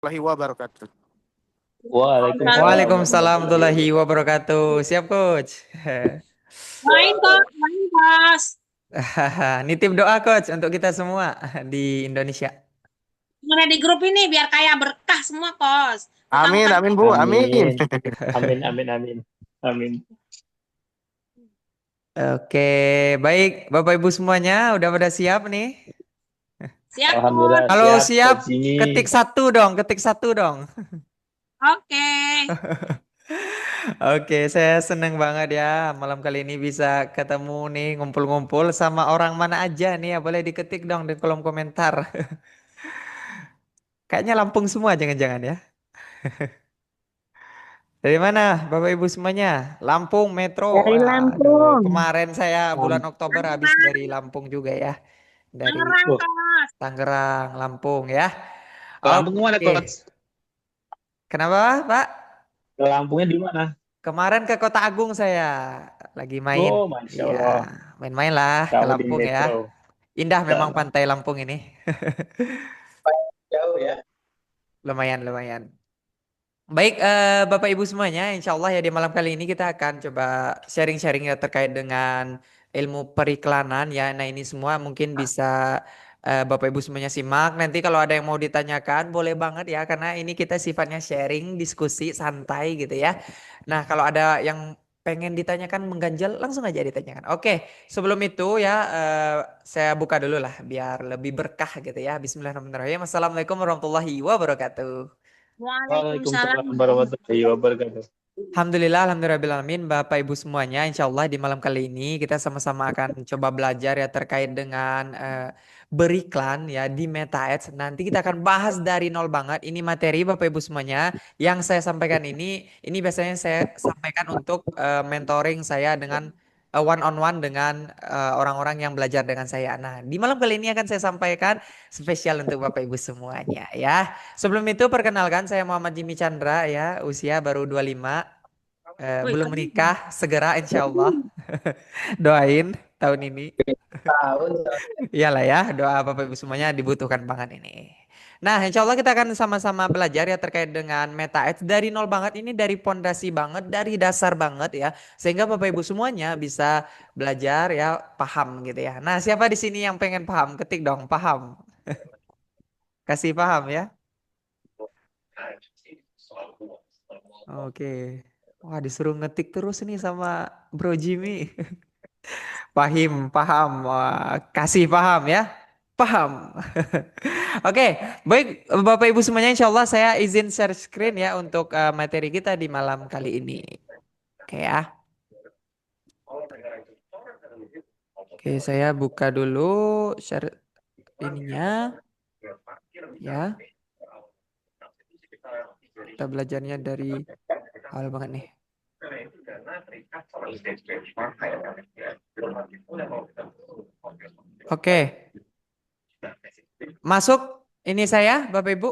Warahmatullahi wabarakatuh. Waalaikumsalam Waalaikumsalam warahmatullahi warahmatullahi wabarakatuh. wabarakatuh. Siap, Coach. Main kos. Nitip doa, Coach, untuk kita semua di Indonesia. Mulai di grup ini biar kayak berkah semua kos. Amin, Utang-utang amin kos. Bu, amin. Amin. Amin, amin, amin. Amin. Oke, baik. Bapak Ibu semuanya, udah pada siap nih? Siap Alhamdulillah kos. Kalau siap, siap, Coach Jimmy. ketik satu dong, ketik satu dong. Oke. Oke, saya seneng banget ya malam kali ini bisa ketemu nih, ngumpul-ngumpul sama orang mana aja nih ya. Boleh diketik dong di kolom komentar. Kayaknya Lampung semua jangan-jangan ya. Dari mana Bapak Ibu semuanya? Lampung Metro. Dari Aduh, Lampung. kemarin saya bulan Am- Oktober habis Tangerang, dari Lampung juga ya. Dari Tangerang Wah, kos. Tangerang, Lampung ya. ke Lampung kemana, Oke. Coach? Kenapa, Pak? Ke Lampungnya di mana? Kemarin ke Kota Agung saya lagi main. Oh, Masya Iya, Allah. main-main lah ke Kamu di Lampung ya. Metro. Indah memang Sama. pantai Lampung ini. Jauh ya. Lumayan, lumayan. Baik, Bapak Ibu semuanya, insya Allah ya di malam kali ini kita akan coba sharing-sharing ya terkait dengan ilmu periklanan ya. Nah ini semua mungkin bisa Bapak Ibu semuanya simak. Nanti kalau ada yang mau ditanyakan boleh banget ya karena ini kita sifatnya sharing, diskusi, santai gitu ya. Nah kalau ada yang pengen ditanyakan mengganjal langsung aja ditanyakan. Oke, sebelum itu ya saya buka dulu lah biar lebih berkah gitu ya. Bismillahirrahmanirrahim. Assalamualaikum warahmatullahi wabarakatuh. Waalaikumsalam. Waalaikumsalam warahmatullahi wabarakatuh. Alhamdulillah, alhamdulillahirrahmanirrahim, Bapak Ibu semuanya. Insya Allah di malam kali ini kita sama-sama akan coba belajar ya terkait dengan beriklan ya di Meta Ads. Nanti kita akan bahas dari nol banget. Ini materi Bapak Ibu semuanya yang saya sampaikan ini biasanya saya sampaikan untuk mentoring saya dengan one on one dengan orang-orang yang belajar dengan saya. Nah, di malam kali ini akan saya sampaikan spesial untuk Bapak Ibu semuanya ya. Sebelum itu perkenalkan saya Muhammad Jimmy Chandra ya, usia baru 25, Wih, belum keren. menikah, segera insya Allah. Doain tahun ini. Tahun. Iyalah ya, doa Bapak Ibu semuanya dibutuhkan banget ini. Nah, insya Allah kita akan sama-sama belajar ya terkait dengan Meta Ads dari nol banget ini dari pondasi banget, dari dasar banget ya, sehingga Bapak Ibu semuanya bisa belajar ya, paham gitu ya. Nah, siapa di sini yang pengen paham? Ketik dong, paham. Kasih paham ya. Oke. Wah, disuruh ngetik terus nih sama Bro Jimmy. Pahim, paham. Wah, kasih paham ya. Paham. Oke, baik Bapak Ibu semuanya, insya Allah saya izin share screen ya untuk materi kita di malam kali ini. Oke ya. Oke, saya buka dulu share ininya ya. Kita belajarnya dari awal banget nih. Oke, masuk ini saya Bapak Ibu.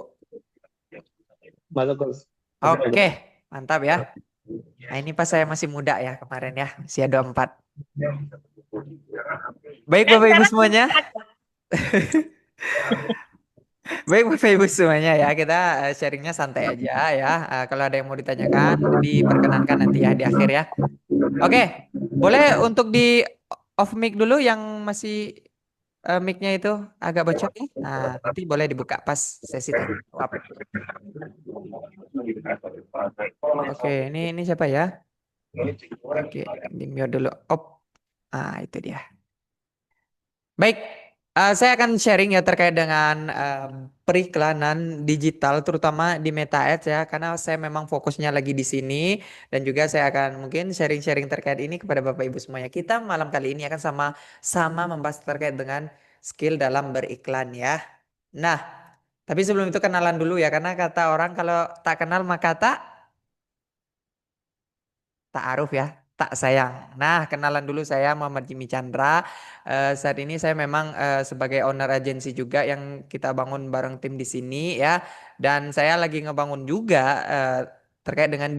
Masuk, Coach. Oke, mantap ya. Nah ini pas saya masih muda ya kemarin ya, usia 24. Baik Dan Bapak Ibu sekarang semuanya. Baik Bapak Ibu semuanya ya, kita sharingnya santai aja ya. Kalau ada yang mau ditanyakan, diperkenankan nanti ya di akhir ya. Oke, boleh untuk di off mic dulu yang masih mic-nya itu agak bocor ya. Nah, nanti boleh dibuka pas sesi tanya jawab. Oke, ini siapa ya? Oke, di mute dulu. Op. Ah, itu dia. Baik, saya akan sharing ya terkait dengan periklanan digital, terutama di Meta Ads ya, karena saya memang fokusnya lagi di sini dan juga saya akan mungkin sharing-sharing terkait ini kepada Bapak Ibu semuanya. Kita malam kali ini akan sama-sama membahas terkait dengan skill dalam beriklan ya. Nah, tapi sebelum itu kenalan dulu ya, karena kata orang kalau tak kenal maka Ta'aruf ya, tak sayang. Nah, kenalan dulu saya Muhammad Jimmy Chandra. Saat ini saya memang sebagai owner agensi juga yang kita bangun bareng tim di sini ya. Dan saya lagi ngebangun juga terkait dengan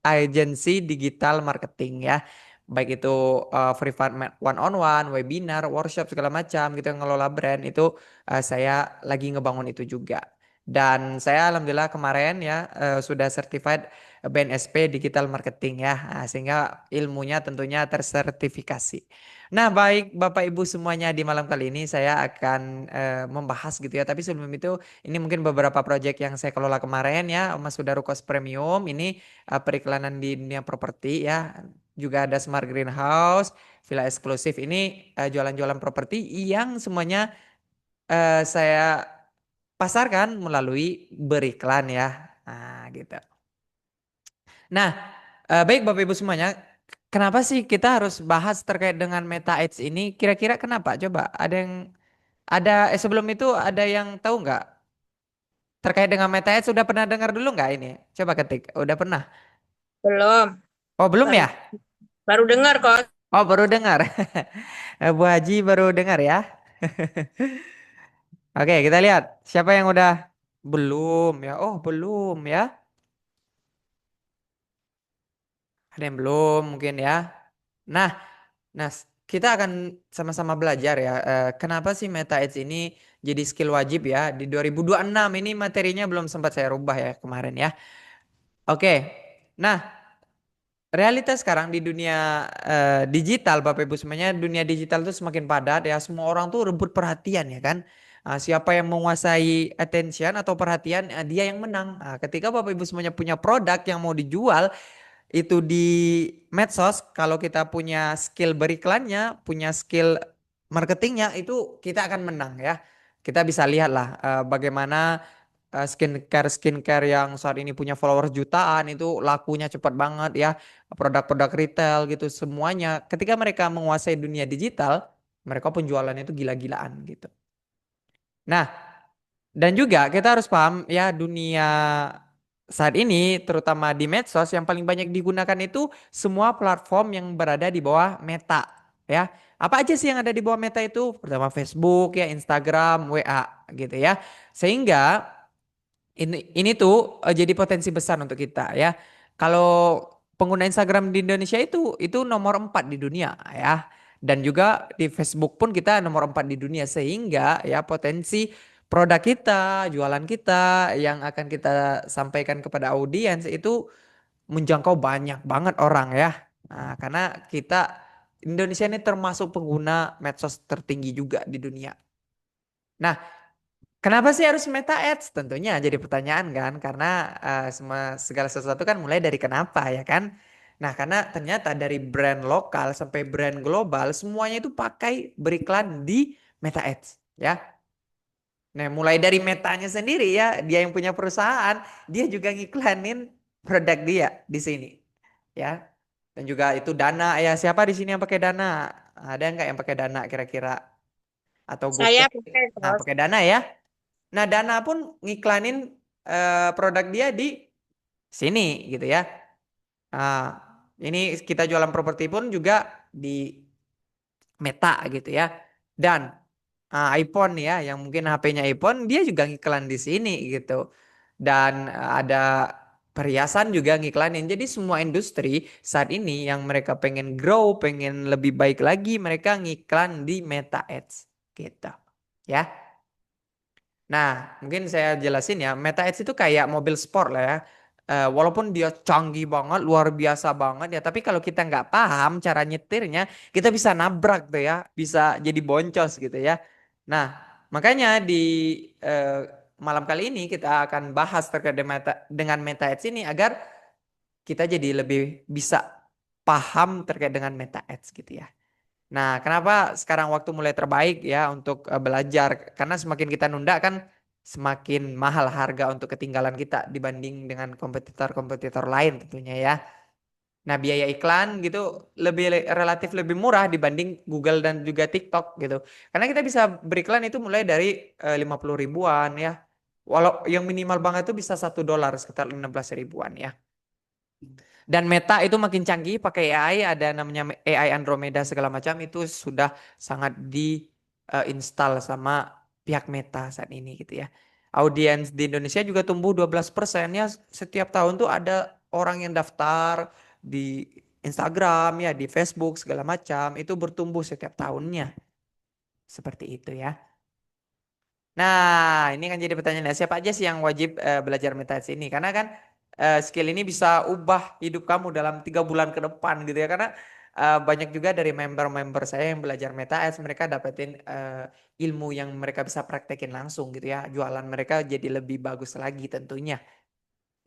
agensi digital marketing ya. Baik itu free format one on one, webinar, workshop segala macam gitu yang ngelola brand itu saya lagi ngebangun itu juga. Dan saya alhamdulillah kemarin ya sudah certified BNSP Digital Marketing ya. Nah, sehingga ilmunya tentunya tersertifikasi. Nah, baik Bapak Ibu semuanya, di malam kali ini saya akan membahas gitu ya. Tapi sebelum itu ini mungkin beberapa proyek yang saya kelola kemarin ya. Mas Sudaru Kos Premium ini periklanan di dunia properti ya. Juga ada Smart Greenhouse, Villa Eksklusif, ini jualan-jualan properti yang semuanya saya pasarkan melalui beriklan ya. Nah, gitu. Nah, baik Bapak Ibu semuanya, kenapa sih kita harus bahas terkait dengan Meta Ads ini? Kira-kira kenapa? Coba ada yang sebelum itu ada yang tahu nggak terkait dengan Meta Ads? Sudah pernah dengar dulu nggak ini? Coba ketik. Udah pernah? Belum. Oh, belum Baru ya? baru dengar kok. Oh, baru dengar. Bu Haji baru dengar ya. Oke, kita lihat siapa yang udah belum ya. Oh, belum ya. Ada yang belum mungkin ya. Nah, kita akan sama-sama belajar ya. Kenapa sih Meta Ads ini jadi skill wajib ya di 2026 ini, materinya belum sempat saya rubah ya kemarin ya. Oke. Nah, realitas sekarang di dunia digital, Bapak Ibu semuanya, dunia digital itu semakin padat ya. Semua orang tuh rebut perhatian ya kan. Siapa yang menguasai attention atau perhatian, dia yang menang. Ketika Bapak Ibu semuanya punya produk yang mau dijual, itu di medsos, kalau kita punya skill beriklannya, punya skill marketingnya, itu kita akan menang ya. Kita bisa lihat lah bagaimana skincare yang saat ini punya followers jutaan itu lakunya cepat banget ya. Produk-produk retail gitu semuanya. Ketika mereka menguasai dunia digital, mereka penjualannya itu gila-gilaan gitu. Nah, dan juga kita harus paham ya, dunia saat ini terutama di medsos yang paling banyak digunakan itu semua platform yang berada di bawah Meta ya. Apa aja sih yang ada di bawah Meta itu? Pertama Facebook ya, Instagram, WA gitu ya. Sehingga ini tuh jadi potensi besar untuk kita ya. Kalau pengguna Instagram di Indonesia itu nomor 4 di dunia ya. Dan juga di Facebook pun kita nomor 4 di dunia, sehingga ya potensi produk kita, jualan kita yang akan kita sampaikan kepada audiens itu menjangkau banyak banget orang ya. Nah, karena kita Indonesia ini termasuk pengguna medsos tertinggi juga di dunia. Nah, kenapa sih harus Meta Ads? Tentunya jadi pertanyaan kan, karena segala sesuatu kan mulai dari kenapa ya kan. Nah, karena ternyata dari brand lokal sampai brand global semuanya itu pakai beriklan di Meta Ads ya. Nah, mulai dari Metanya sendiri ya, dia yang punya perusahaan, dia juga ngiklanin produk dia di sini ya. Dan juga itu Dana ya, siapa di sini yang pakai Dana? Ada nggak yang pakai Dana kira-kira? Atau Saya GoPay? pakai Nah, terus. pakai Dana ya. Nah, Dana pun ngiklanin produk dia di sini gitu ya. Nah, ini kita jualan properti pun juga di Meta gitu ya. Dan iPhone ya, yang mungkin HP-nya iPhone, dia juga ngiklan di sini gitu. Dan ada perhiasan juga ngiklanin. Jadi semua industri saat ini yang mereka pengen grow, pengen lebih baik lagi, mereka ngiklan di Meta Ads gitu. Ya. Nah, mungkin saya jelasin ya, Meta Edge itu kayak mobil sport lah ya. Walaupun dia canggih banget, luar biasa banget ya, tapi kalau kita nggak paham cara nyetirnya, kita bisa nabrak tuh ya, bisa jadi boncos gitu ya. Nah, makanya di eh, malam kali ini kita akan bahas terkait dengan Meta Edge ini agar kita jadi lebih bisa paham terkait dengan Meta Edge gitu ya. Nah, kenapa sekarang waktu mulai terbaik ya untuk belajar? Karena semakin kita nunda kan semakin mahal harga untuk ketinggalan kita dibanding dengan kompetitor-kompetitor lain tentunya ya. Nah, biaya iklan gitu relatif lebih murah dibanding Google dan juga TikTok gitu. Karena kita bisa beriklan itu mulai dari 50 ribuan ya. Walau yang minimal banget itu bisa $1 sekitar 16 ribuan ya. Dan Meta itu makin canggih pakai AI, ada namanya AI Andromeda segala macam, itu sudah sangat di install sama pihak Meta saat ini gitu ya. Audiens di Indonesia juga tumbuh 12% ya, setiap tahun tuh ada orang yang daftar di Instagram ya, di Facebook segala macam, itu bertumbuh setiap tahunnya. Seperti itu ya. Nah, ini kan jadi pertanyaan, siapa aja sih yang wajib belajar MetaEds ini? Karena kan skill ini bisa ubah hidup kamu dalam 3 bulan ke depan gitu ya. Karena banyak juga dari member-member saya yang belajar MetaEds, mereka dapetin ilmu yang mereka bisa praktekin langsung gitu ya. Jualan mereka jadi lebih bagus lagi tentunya.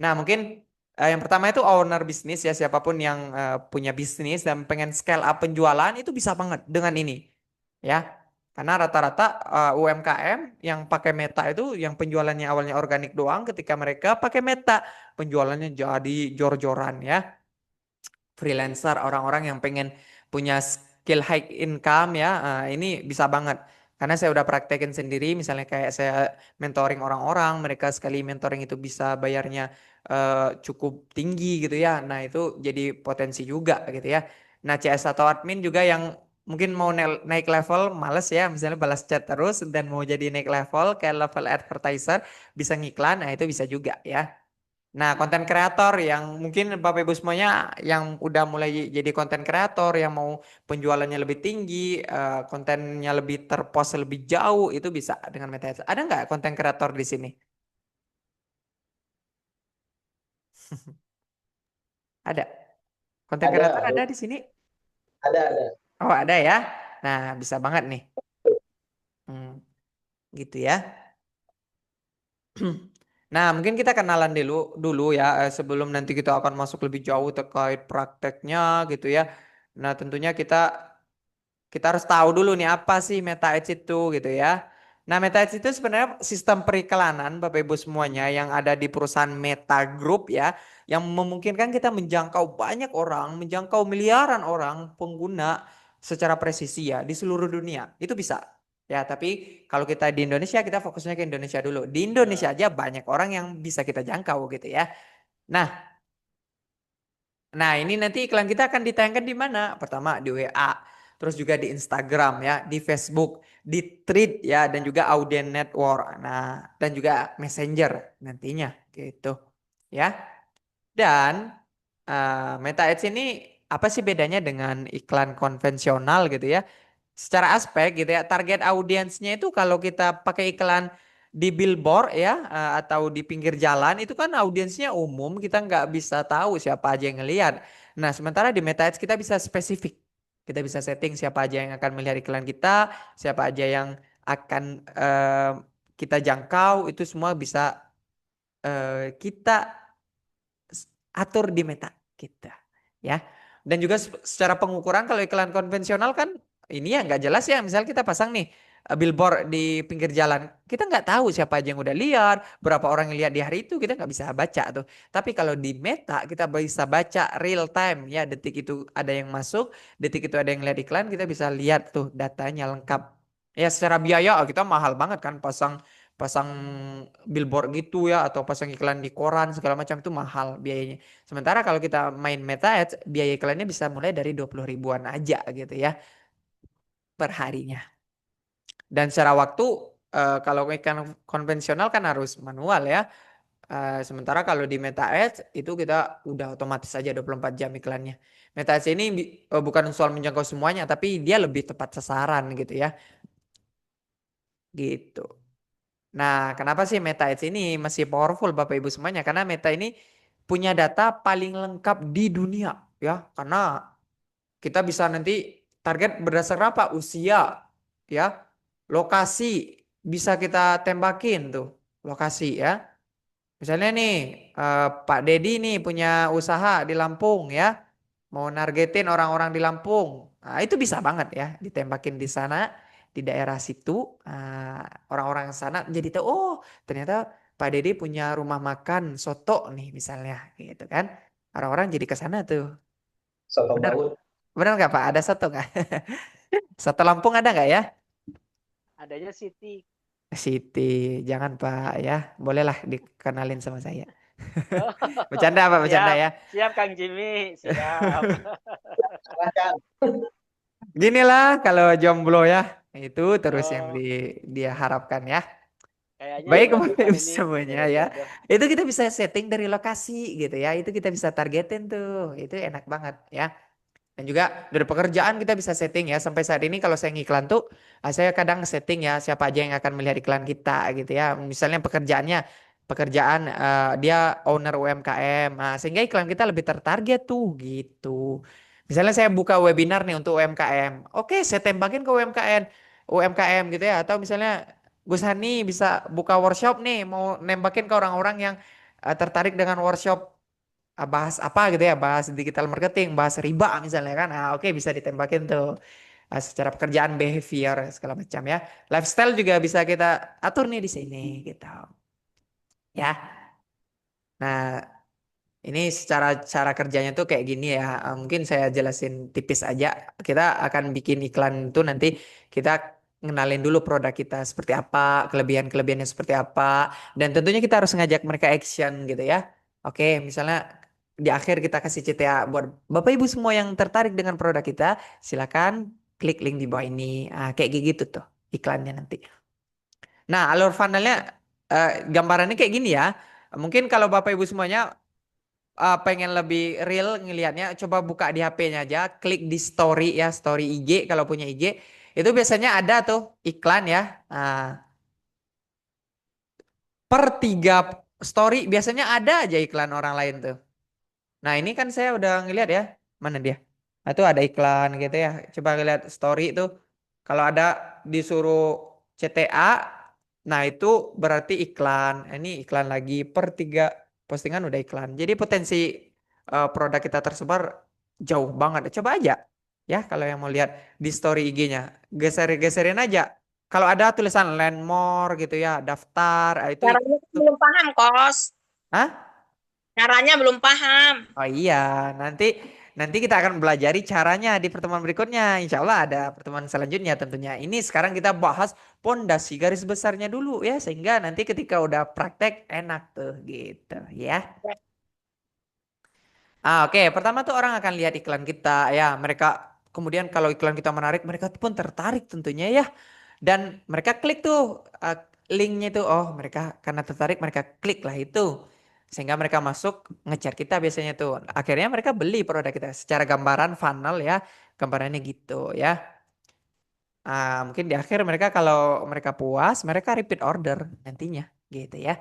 Nah, mungkin yang pertama itu owner bisnis ya, siapapun yang punya bisnis dan pengen scale up penjualan itu bisa banget dengan ini. Ya. Karena rata-rata UMKM yang pakai Meta itu yang penjualannya awalnya organik doang, ketika mereka pakai Meta penjualannya jadi jor-joran ya. Freelancer, orang-orang yang pengen punya skill high income ya, ini bisa banget. Karena saya udah praktekin sendiri, misalnya kayak saya mentoring orang-orang, mereka sekali mentoring itu bisa bayarnya cukup tinggi gitu ya. Nah itu jadi potensi juga gitu ya. Nah CS atau admin juga yang mungkin mau naik level, males ya, misalnya balas chat terus dan mau jadi naik level kayak level advertiser, bisa ngiklan, nah itu bisa juga ya. Nah, konten kreator yang mungkin Bapak Ibu semuanya yang udah mulai jadi konten kreator yang mau penjualannya lebih tinggi, kontennya lebih terpost lebih jauh itu bisa dengan Meta Ads. Ada nggak konten kreator di sini? Ada. Konten kreator Ada, ada di sini? ada. Oh, ada ya. Nah, bisa banget nih. Hmm, gitu ya. Nah, mungkin kita kenalan dulu ya sebelum nanti kita akan masuk lebih jauh terkait prakteknya gitu ya. Nah, tentunya kita harus tahu dulu nih apa sih Meta Ads itu gitu ya. Nah, Meta Ads itu sebenarnya sistem periklanan Bapak Ibu semuanya yang ada di perusahaan Meta Group ya, yang memungkinkan kita menjangkau banyak orang, menjangkau miliaran orang pengguna secara presisi ya di seluruh dunia. Itu bisa. Ya, tapi kalau kita di Indonesia kita fokusnya ke Indonesia dulu. Di Indonesia aja banyak orang yang bisa kita jangkau gitu ya. Nah, Nah, ini nanti iklan kita akan ditayangkan di mana? Pertama di WA, terus juga di Instagram ya, di Facebook, di Thread ya, dan juga Audience Network. Nah, dan juga Messenger nantinya gitu ya. Dan Meta Ads ini apa sih bedanya dengan iklan konvensional gitu ya? Secara aspek gitu ya, target audiensnya itu kalau kita pakai iklan di billboard ya atau di pinggir jalan itu kan audiensnya umum, kita nggak bisa tahu siapa aja yang ngelihat. Nah, sementara di Meta Ads kita bisa spesifik. Kita bisa setting siapa aja yang akan melihat iklan kita, siapa aja yang akan kita jangkau, itu semua bisa kita atur di meta kita ya. Dan juga secara pengukuran kalau iklan konvensional kan ini ya nggak jelas ya. Misal kita pasang nih billboard di pinggir jalan, kita nggak tahu siapa aja yang udah lihat, berapa orang yang lihat di hari itu kita nggak bisa baca tuh. Tapi kalau di meta kita bisa baca real time ya, detik itu ada yang masuk, detik itu ada yang lihat iklan, kita bisa lihat tuh datanya lengkap. Ya secara biaya kita mahal banget kan pasang pasang billboard gitu ya atau pasang iklan di koran segala macam itu mahal biayanya. Sementara kalau kita main Meta Ads, biaya iklannya bisa mulai dari 20 ribuan aja gitu ya per harinya. Dan secara waktu kalau iklan konvensional kan harus manual ya. Sementara kalau di Meta Ads itu kita udah otomatis aja 24 jam iklannya. Meta Ads ini bukan soal menjangkau semuanya tapi dia lebih tepat sasaran gitu ya. Gitu. Nah, kenapa sih Meta Ads ini masih powerful Bapak Ibu semuanya? Karena Meta ini punya data paling lengkap di dunia ya. Karena kita bisa nanti target berdasarkan apa? Usia ya. Lokasi bisa kita tembakin tuh. Lokasi ya. Misalnya nih Pak Dedi nih punya usaha di Lampung ya. Mau nargetin orang-orang di Lampung. Nah, itu bisa banget ya ditembakin di sana di daerah situ. Orang-orang sana jadi tahu oh ternyata Pak Dedi punya rumah makan soto nih misalnya gitu kan. Orang-orang jadi ke sana tuh. Soto Benar Bawut. benar nggak Pak? Ada soto nggak? Soto Lampung ada nggak ya? Adanya Siti. Siti, jangan Pak ya. Bolehlah dikenalin sama saya. Oh, Bercanda Pak, bercanda siap, ya. siap Kang Jimmy, siap. Silahkan. Gini lah kalau jomblo ya. Itu terus yang Oh, dia harapkan ya. kayaknya Baik Iwan Bapak Iwan Ibu ini semuanya ya. jodoh-jodoh. Itu kita bisa setting dari lokasi gitu ya. Itu kita bisa targetin tuh. Itu enak banget ya. Dan juga dari pekerjaan kita bisa setting ya. Sampai saat ini kalau saya ngiklan tuh, saya kadang setting ya siapa aja yang akan melihat iklan kita gitu ya. Misalnya pekerjaan dia owner UMKM. Nah, sehingga iklan kita lebih tertarget tuh gitu. Misalnya saya buka webinar nih untuk UMKM. Oke, saya tembakin ke UMKM gitu ya. Atau misalnya Gus Hani bisa buka workshop nih, mau nembakin ke orang-orang yang tertarik dengan workshop bahas apa gitu ya, bahas digital marketing, bahas riba misalnya kan. Nah, oke bisa ditembakin tuh. Secara pekerjaan, behavior segala macam ya. Lifestyle juga bisa kita atur nih di sini gitu. Ya. Nah, ini secara cara kerjanya tuh kayak gini ya. Mungkin saya jelasin tipis aja. Kita akan bikin iklan itu nanti kita ngenalin dulu produk kita seperti apa, kelebihan-kelebihannya seperti apa, dan tentunya kita harus ngajak mereka action gitu ya. Oke, misalnya di akhir kita kasih CTA buat Bapak Ibu semua yang tertarik dengan produk kita, silakan klik link di bawah ini. Kayak gitu tuh iklannya nanti. Nah, alur funnelnya gambarannya kayak gini ya. Mungkin kalau Bapak Ibu semuanya pengen lebih real ngelihatnya, coba buka di HP-nya aja, klik di story ya, story IG kalau punya IG. Itu biasanya ada tuh iklan ya. Nah, per 3 story biasanya ada aja iklan orang lain tuh. Nah, ini kan saya udah ngeliat ya. Mana dia? Nah, itu ada iklan gitu ya. Coba lihat story itu. Kalau ada disuruh CTA, nah itu berarti iklan. Ini iklan lagi per 3 postingan udah iklan. Jadi potensi produk kita tersebar jauh banget. Coba aja ya kalau yang mau lihat di story IG-nya. Geser-geserin aja. Kalau ada tulisan learn more gitu ya, daftar, itu Caranya kan belum paham, Kos. Hah? Caranya belum paham. Oh iya, nanti nanti kita akan belajari caranya di pertemuan berikutnya. Insya Allah ada pertemuan selanjutnya tentunya. Ini sekarang kita bahas pondasi garis besarnya dulu ya, sehingga nanti ketika udah praktek enak tuh gitu ya. Oke. Pertama tuh orang akan lihat iklan kita ya. Mereka kemudian kalau iklan kita menarik, mereka pun tertarik tentunya ya. Dan mereka klik tuh linknya itu. Oh, mereka karena tertarik mereka klik lah itu. Sehingga mereka masuk ngejar kita biasanya tuh. Akhirnya mereka beli produk kita. Secara gambaran funnel ya. Gambarannya gitu ya. Mungkin di akhir mereka kalau mereka puas, mereka repeat order nantinya gitu ya.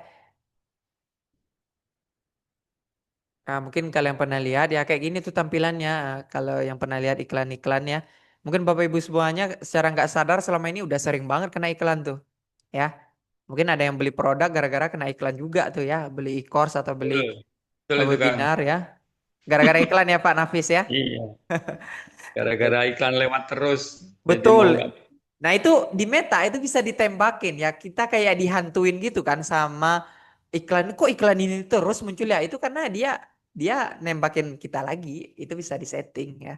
Mungkin kalian pernah lihat ya kayak gini tuh tampilannya. Kalau yang pernah lihat iklan-iklannya, mungkin Bapak Ibu semuanya secara nggak sadar selama ini udah sering banget kena iklan tuh, ya. Mungkin ada yang beli produk gara-gara kena iklan juga tuh ya, beli e-course atau beli Betul, betul itu Kang. webinar ya, gara-gara iklan ya Pak Nafis ya. Iya, gara-gara iklan lewat terus, jadi Betul. mau nggak. Nah itu di Meta itu bisa ditembakin ya, kita kayak dihantuin gitu kan sama iklan. Kok iklan ini terus muncul ya? Itu karena dia dia nembakin kita lagi, itu bisa disetting ya.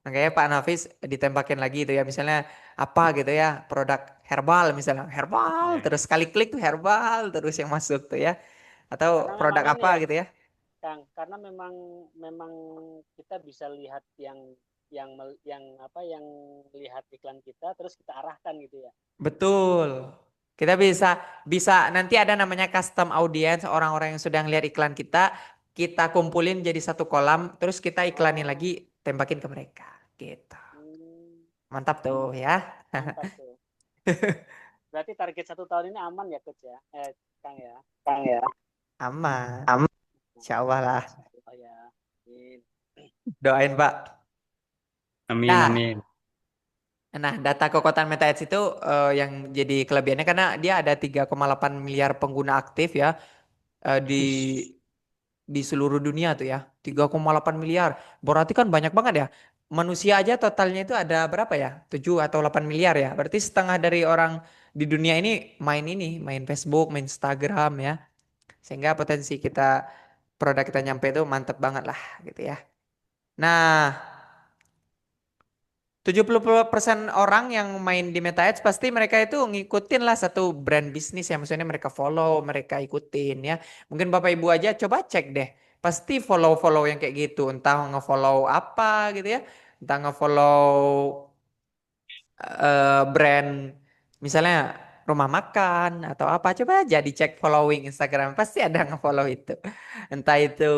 Makanya Pak Nafis ditembakin lagi itu ya misalnya apa gitu ya produk herbal misalnya herbal Ya. terus sekali klik tuh herbal terus yang masuk tuh ya atau Karena produk memang ini apa ya, gitu ya. Kang, karena memang memang kita bisa lihat yang apa yang lihat iklan kita terus kita arahkan gitu ya. Betul. Kita bisa bisa nanti ada namanya custom audience orang-orang yang sudah ngeliat iklan kita kumpulin jadi satu kolam terus kita iklanin Oh, lagi tembakin ke mereka gitu. hmm, Mantap tuh ya. mantap tuh. Berarti target 1 tahun ini aman ya, Coach ya? Kang ya. Kang ya. Aman. Aman. Insya Allah lah. Oh ya. Amin. Doain Pak. Amin, Nah, amin. Nah, data kekuatan Meta Ads itu yang jadi kelebihannya karena dia ada 3,8 miliar pengguna aktif ya di Wih, seluruh dunia tuh ya. 3,8 miliar. Berarti kan banyak banget ya. Manusia aja totalnya itu ada berapa ya? 7 atau 8 miliar ya. Berarti setengah dari orang di dunia ini, main Facebook, main Instagram ya. Sehingga potensi produk kita nyampe itu mantep banget lah gitu ya. Nah, 70% orang yang main di Meta Ads pasti mereka itu ngikutin lah satu brand bisnis ya. Maksudnya mereka follow, mereka ikutin ya. Mungkin Bapak Ibu aja coba cek deh. Pasti follow-follow yang kayak gitu. Entah nge-follow apa gitu ya. Entah nge-follow brand misalnya rumah makan atau apa. Coba aja dicek following Instagram. Pasti ada nge-follow itu. Entah itu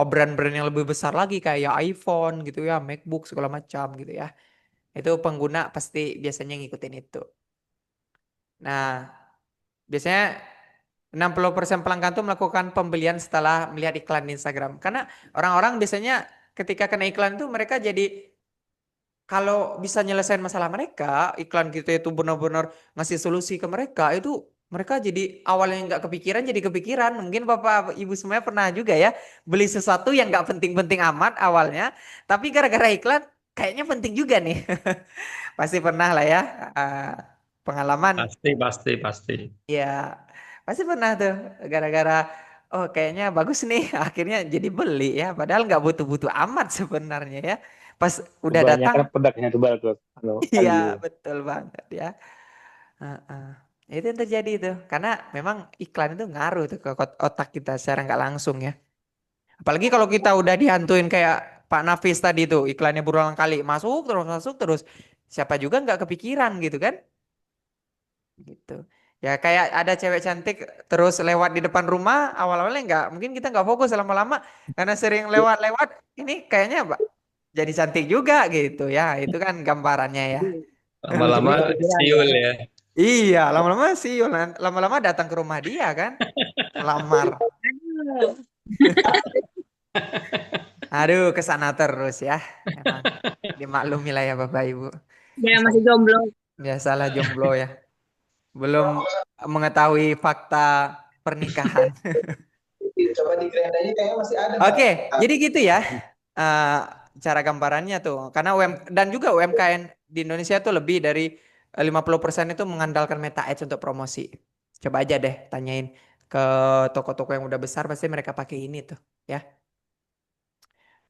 brand-brand yang lebih besar lagi kayak iPhone gitu ya, MacBook segala macam gitu ya. Itu pengguna pasti biasanya ngikutin itu. Nah, biasanya 60% pelanggan tuh melakukan pembelian setelah melihat iklan di Instagram. Karena orang-orang biasanya ketika kena iklan tuh mereka jadi kalau bisa nyelesain masalah mereka, iklan kita itu benar-benar ngasih solusi ke mereka, itu mereka jadi awalnya nggak kepikiran jadi kepikiran. Mungkin Bapak Ibu semuanya pernah juga ya beli sesuatu yang nggak penting-penting amat awalnya, tapi gara-gara iklan kayaknya penting juga nih. Pasti pernah lah ya pengalaman. Pasti, pasti, pasti. Ya, pasti pernah tuh gara-gara oh kayaknya bagus nih akhirnya jadi beli ya padahal nggak butuh-butuh amat sebenarnya ya. Pas udah datang Kebanyakan produknya itu bagus. Halo, iya value. betul banget ya. Heeh. Itu yang terjadi tuh karena memang iklan itu ngaruh tuh ke otak kita secara nggak langsung ya. Apalagi kalau kita udah dihantuin kayak Pak Nafis tadi tuh iklannya berulang kali masuk terus siapa juga nggak kepikiran gitu kan? Gitu. Ya kayak ada cewek cantik terus lewat di depan rumah awal-awalnya nggak mungkin kita nggak fokus lama-lama karena sering lewat-lewat ini kayaknya Pak jadi cantik juga gitu ya itu kan gambarannya ya. Lama-lama Jadi kepikiran ya. siul ya. Iya lama-lama sih lama-lama datang ke rumah dia kan lamar. Aduh kesana terus ya emang dimaklumi lah ya Bapak Ibu Dia masih jomblo. biasalah jomblo ya belum mengetahui fakta pernikahan. Coba di Grand aja kayaknya masih ada. Oke, Bang. jadi gitu ya eh, cara gambarannya tuh. Karena dan juga UMKM di Indonesia tuh lebih dari 50% itu mengandalkan Meta Ads untuk promosi. Coba aja deh tanyain ke toko-toko yang udah besar pasti mereka pakai ini tuh ya.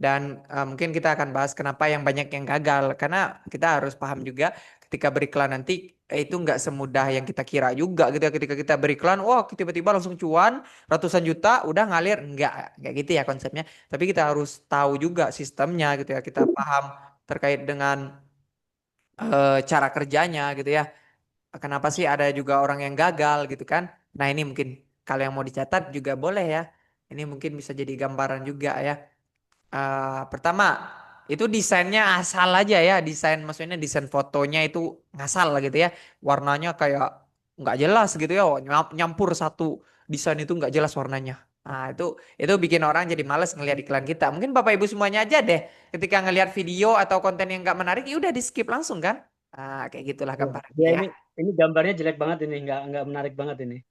Dan mungkin kita akan bahas kenapa yang banyak yang gagal. Karena kita harus paham juga ketika beriklan nanti itu nggak semudah yang kita kira juga gitu ya. Ketika kita beriklan, wah tiba-tiba langsung cuan ratusan juta udah ngalir. Nggak gitu ya konsepnya. Tapi kita harus tahu juga sistemnya gitu ya. Kita paham terkait dengan cara kerjanya gitu ya. Kenapa sih ada juga orang yang gagal gitu kan. Nah ini mungkin kalau yang mau dicatat juga boleh ya. Ini mungkin bisa jadi gambaran juga ya. Pertama itu desainnya asal aja ya desain maksudnya desain fotonya itu ngasal lah gitu ya warnanya kayak nggak jelas gitu ya nyampur satu desain itu nggak jelas warnanya. Nah itu bikin orang jadi males ngelihat iklan kita. Mungkin Bapak Ibu semuanya aja deh ketika ngelihat video atau konten yang nggak menarik ya udah di skip langsung kan. Kayak gitulah gambarnya Ya ya. ini gambarnya jelek banget ini, nggak menarik banget ini.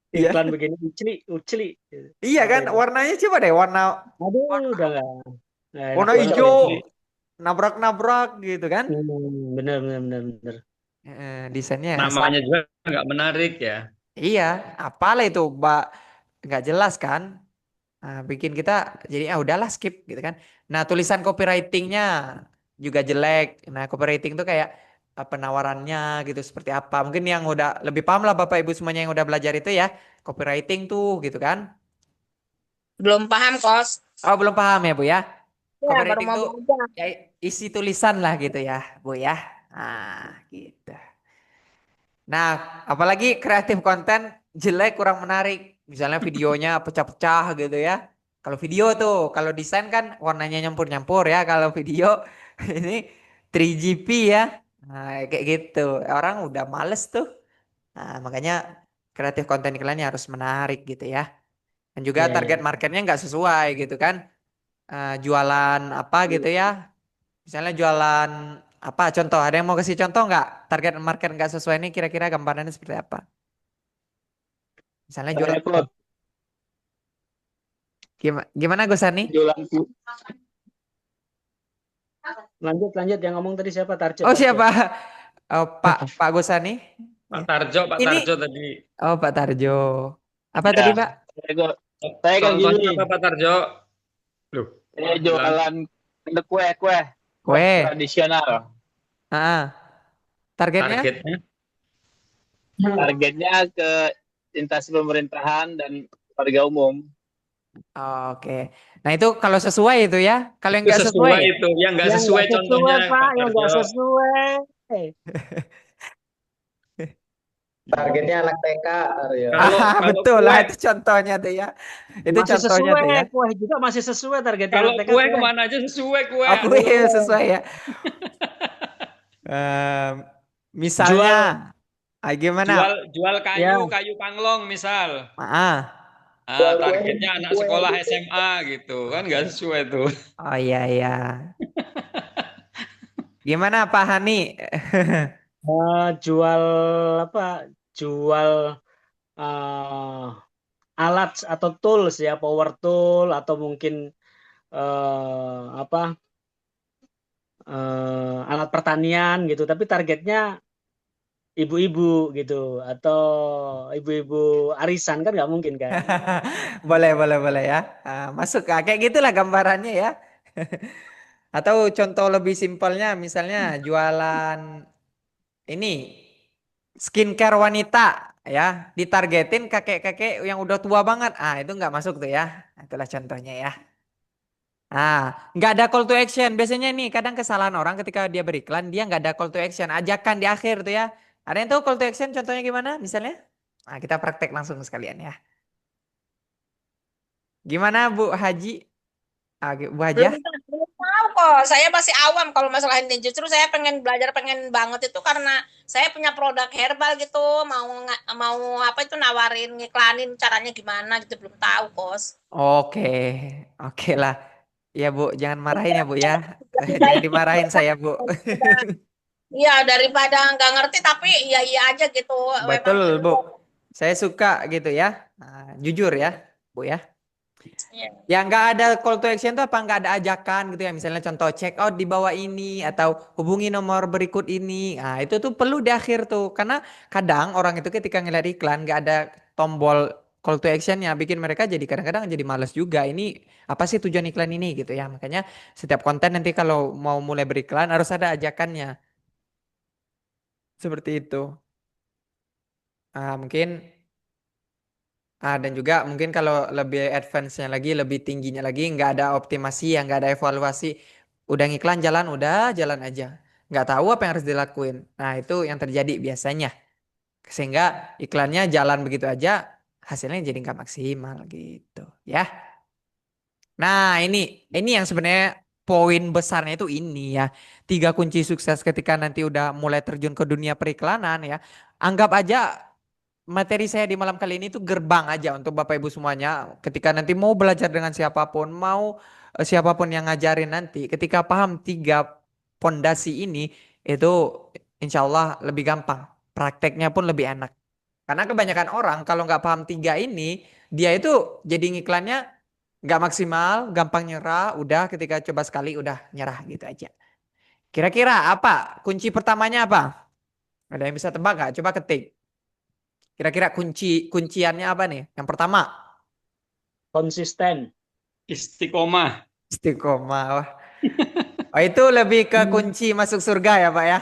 Iya. Iklan begini ucli. Iya kan Apa itu? warnanya coba deh warna Aduh, udah nggak. Nggak enak warna banget hijau ini. nabrak-nabrak gitu kan. Bener. Desainnya asal. Namanya juga nggak menarik ya. Iya, apalah itu, Mbak, nggak jelas kan? Nah, bikin kita jadi udahlah skip gitu kan. Nah, tulisan copywritingnya juga jelek. Nah, copywriting tuh kayak penawarannya gitu seperti apa. Mungkin yang udah lebih paham lah Bapak Ibu semuanya yang udah belajar itu ya, copywriting tuh gitu kan. Belum paham, Kos. Oh, belum paham ya, Bu ya? Ya, baru Copywriting mau tuh belajar. ya isi tulisan lah gitu ya, Bu ya. Nah, gitu. Nah, apalagi kreatif konten jelek kurang menarik. Misalnya videonya pecah-pecah gitu ya. Kalau video tuh, kalau desain kan warnanya nyampur-nyampur ya. Kalau video ini 3GP ya. Nah, kayak gitu. Orang udah males tuh. Nah, makanya kreatif konten iklannya harus menarik gitu ya. Dan juga Iya, target iya. marketnya nggak sesuai gitu kan. Jualan apa gitu ya. Misalnya jualan apa contoh? Ada yang mau kasih contoh nggak? Target market nggak sesuai ini kira-kira gambarannya seperti apa? Misalnya jualan Saya Claude, gimana Gus Sani? jualan Lanjut yang ngomong tadi siapa? Tarjo. Oh siapa? Oh, Pak Gus Sani? Pak Ya. Tarjo Ini tadi. oh Pak Tarjo. Apa tadi ya. Pak? Saya kan Contohnya gini, apa Pak Tarjo? Loh, saya bilang. jualan kue Kue. tradisional. Targetnya? Targetnya ke instansi pemerintahan dan warga umum. Oh, oke. Nah itu kalau sesuai itu ya. Kalau yang Itu nggak sesuai, sesuai itu, yang nggak sesuai contohnya Pak, Pak yang nggak Tarjo. sesuai. Targetnya anak TK, Aryo. Kalau Betul lah kue itu contohnya tuh ya. Itu Masih contohnya tuh ya. sesuai, kue juga masih sesuai target kalau TK kue kue. kemana aja sesuai kue. Aku Aduh. sesuai ya. Em, misalnya, Jual gimana? Jual jual ya kayu panglong misal. Ah, Ah, Jual kue, targetnya anak kue sekolah gitu. SMA gitu kan nggak sesuai tuh. oh iya iya. Gimana Pak Hani? jual apa? Jual eh, alat atau tools ya, power tool atau mungkin apa? Alat pertanian gitu. Tapi targetnya ibu-ibu gitu atau ibu-ibu arisan kan nggak mungkin kan? Boleh boleh boleh ya. Masuk kayak gitulah gambarannya ya. Atau contoh lebih simpelnya misalnya jualan ini skincare wanita ya, ditargetin kakek-kakek yang udah tua banget. Itu nggak masuk tuh ya. Itulah contohnya ya. Nggak ada call to action. Biasanya nih kadang kesalahan orang ketika dia beriklan dia nggak ada call to action. Ajakan di akhir tuh ya. Ada yang tahu call to action contohnya gimana? Misalnya? Kita praktek langsung sekalian ya. Gimana Bu Haji? Bu Hajah? Belum tahu kok. Saya masih awam kalau masalah ini. Justru saya pengen belajar, pengen banget itu karena saya punya produk herbal gitu. Mau apa itu nawarin, ngiklanin caranya gimana gitu belum tahu, Kos. Oke, oke lah. Ya Bu, jangan marahin ya Bu ya. Jangan dimarahin saya Bu. Iya, daripada nggak ngerti tapi iya iya aja gitu. Memang Betul Bu. Saya suka gitu ya. Jujur ya Bu ya. iya. Ya nggak ada call to action tuh apa nggak ada ajakan gitu ya. Misalnya contoh check out di bawah ini atau hubungi nomor berikut ini. Itu tuh perlu di akhir tuh. Karena kadang orang itu ketika ngeliat iklan nggak ada tombol call to actionnya bikin mereka jadi kadang-kadang jadi males juga. Ini apa sih tujuan iklan ini gitu ya. Makanya setiap konten nanti kalau mau mulai beriklan harus ada ajakannya. Seperti itu. Mungkin dan juga mungkin kalau lebih advance-nya lagi, lebih tingginya lagi, nggak ada optimasi, yang nggak ada evaluasi. Udah ngiklan jalan, udah jalan aja. Nggak tahu apa yang harus dilakuin. Nah itu yang terjadi biasanya. Sehingga iklannya jalan begitu aja, hasilnya jadi nggak maksimal gitu. Ya. Nah ini yang sebenarnya poin besarnya itu ini ya. 3 kunci sukses ketika nanti udah mulai terjun ke dunia periklanan ya. Anggap aja materi saya di malam kali ini tuh gerbang aja untuk Bapak Ibu semuanya. Ketika nanti mau belajar dengan siapapun, mau siapapun yang ngajarin nanti, ketika paham 3 pondasi ini, itu insya Allah lebih gampang. Prakteknya pun lebih enak. Karena kebanyakan orang kalau nggak paham 3 ini, dia itu jadi ngiklannya nggak maksimal, gampang nyerah, udah ketika coba sekali udah nyerah gitu aja. Kira-kira apa? Kunci pertamanya apa? Ada yang bisa tebak nggak? Coba ketik. Kira-kira kunciannya apa nih? Yang pertama, Konsisten. Istiqomah. istiqomah. Itu lebih ke kunci masuk surga ya, Pak ya.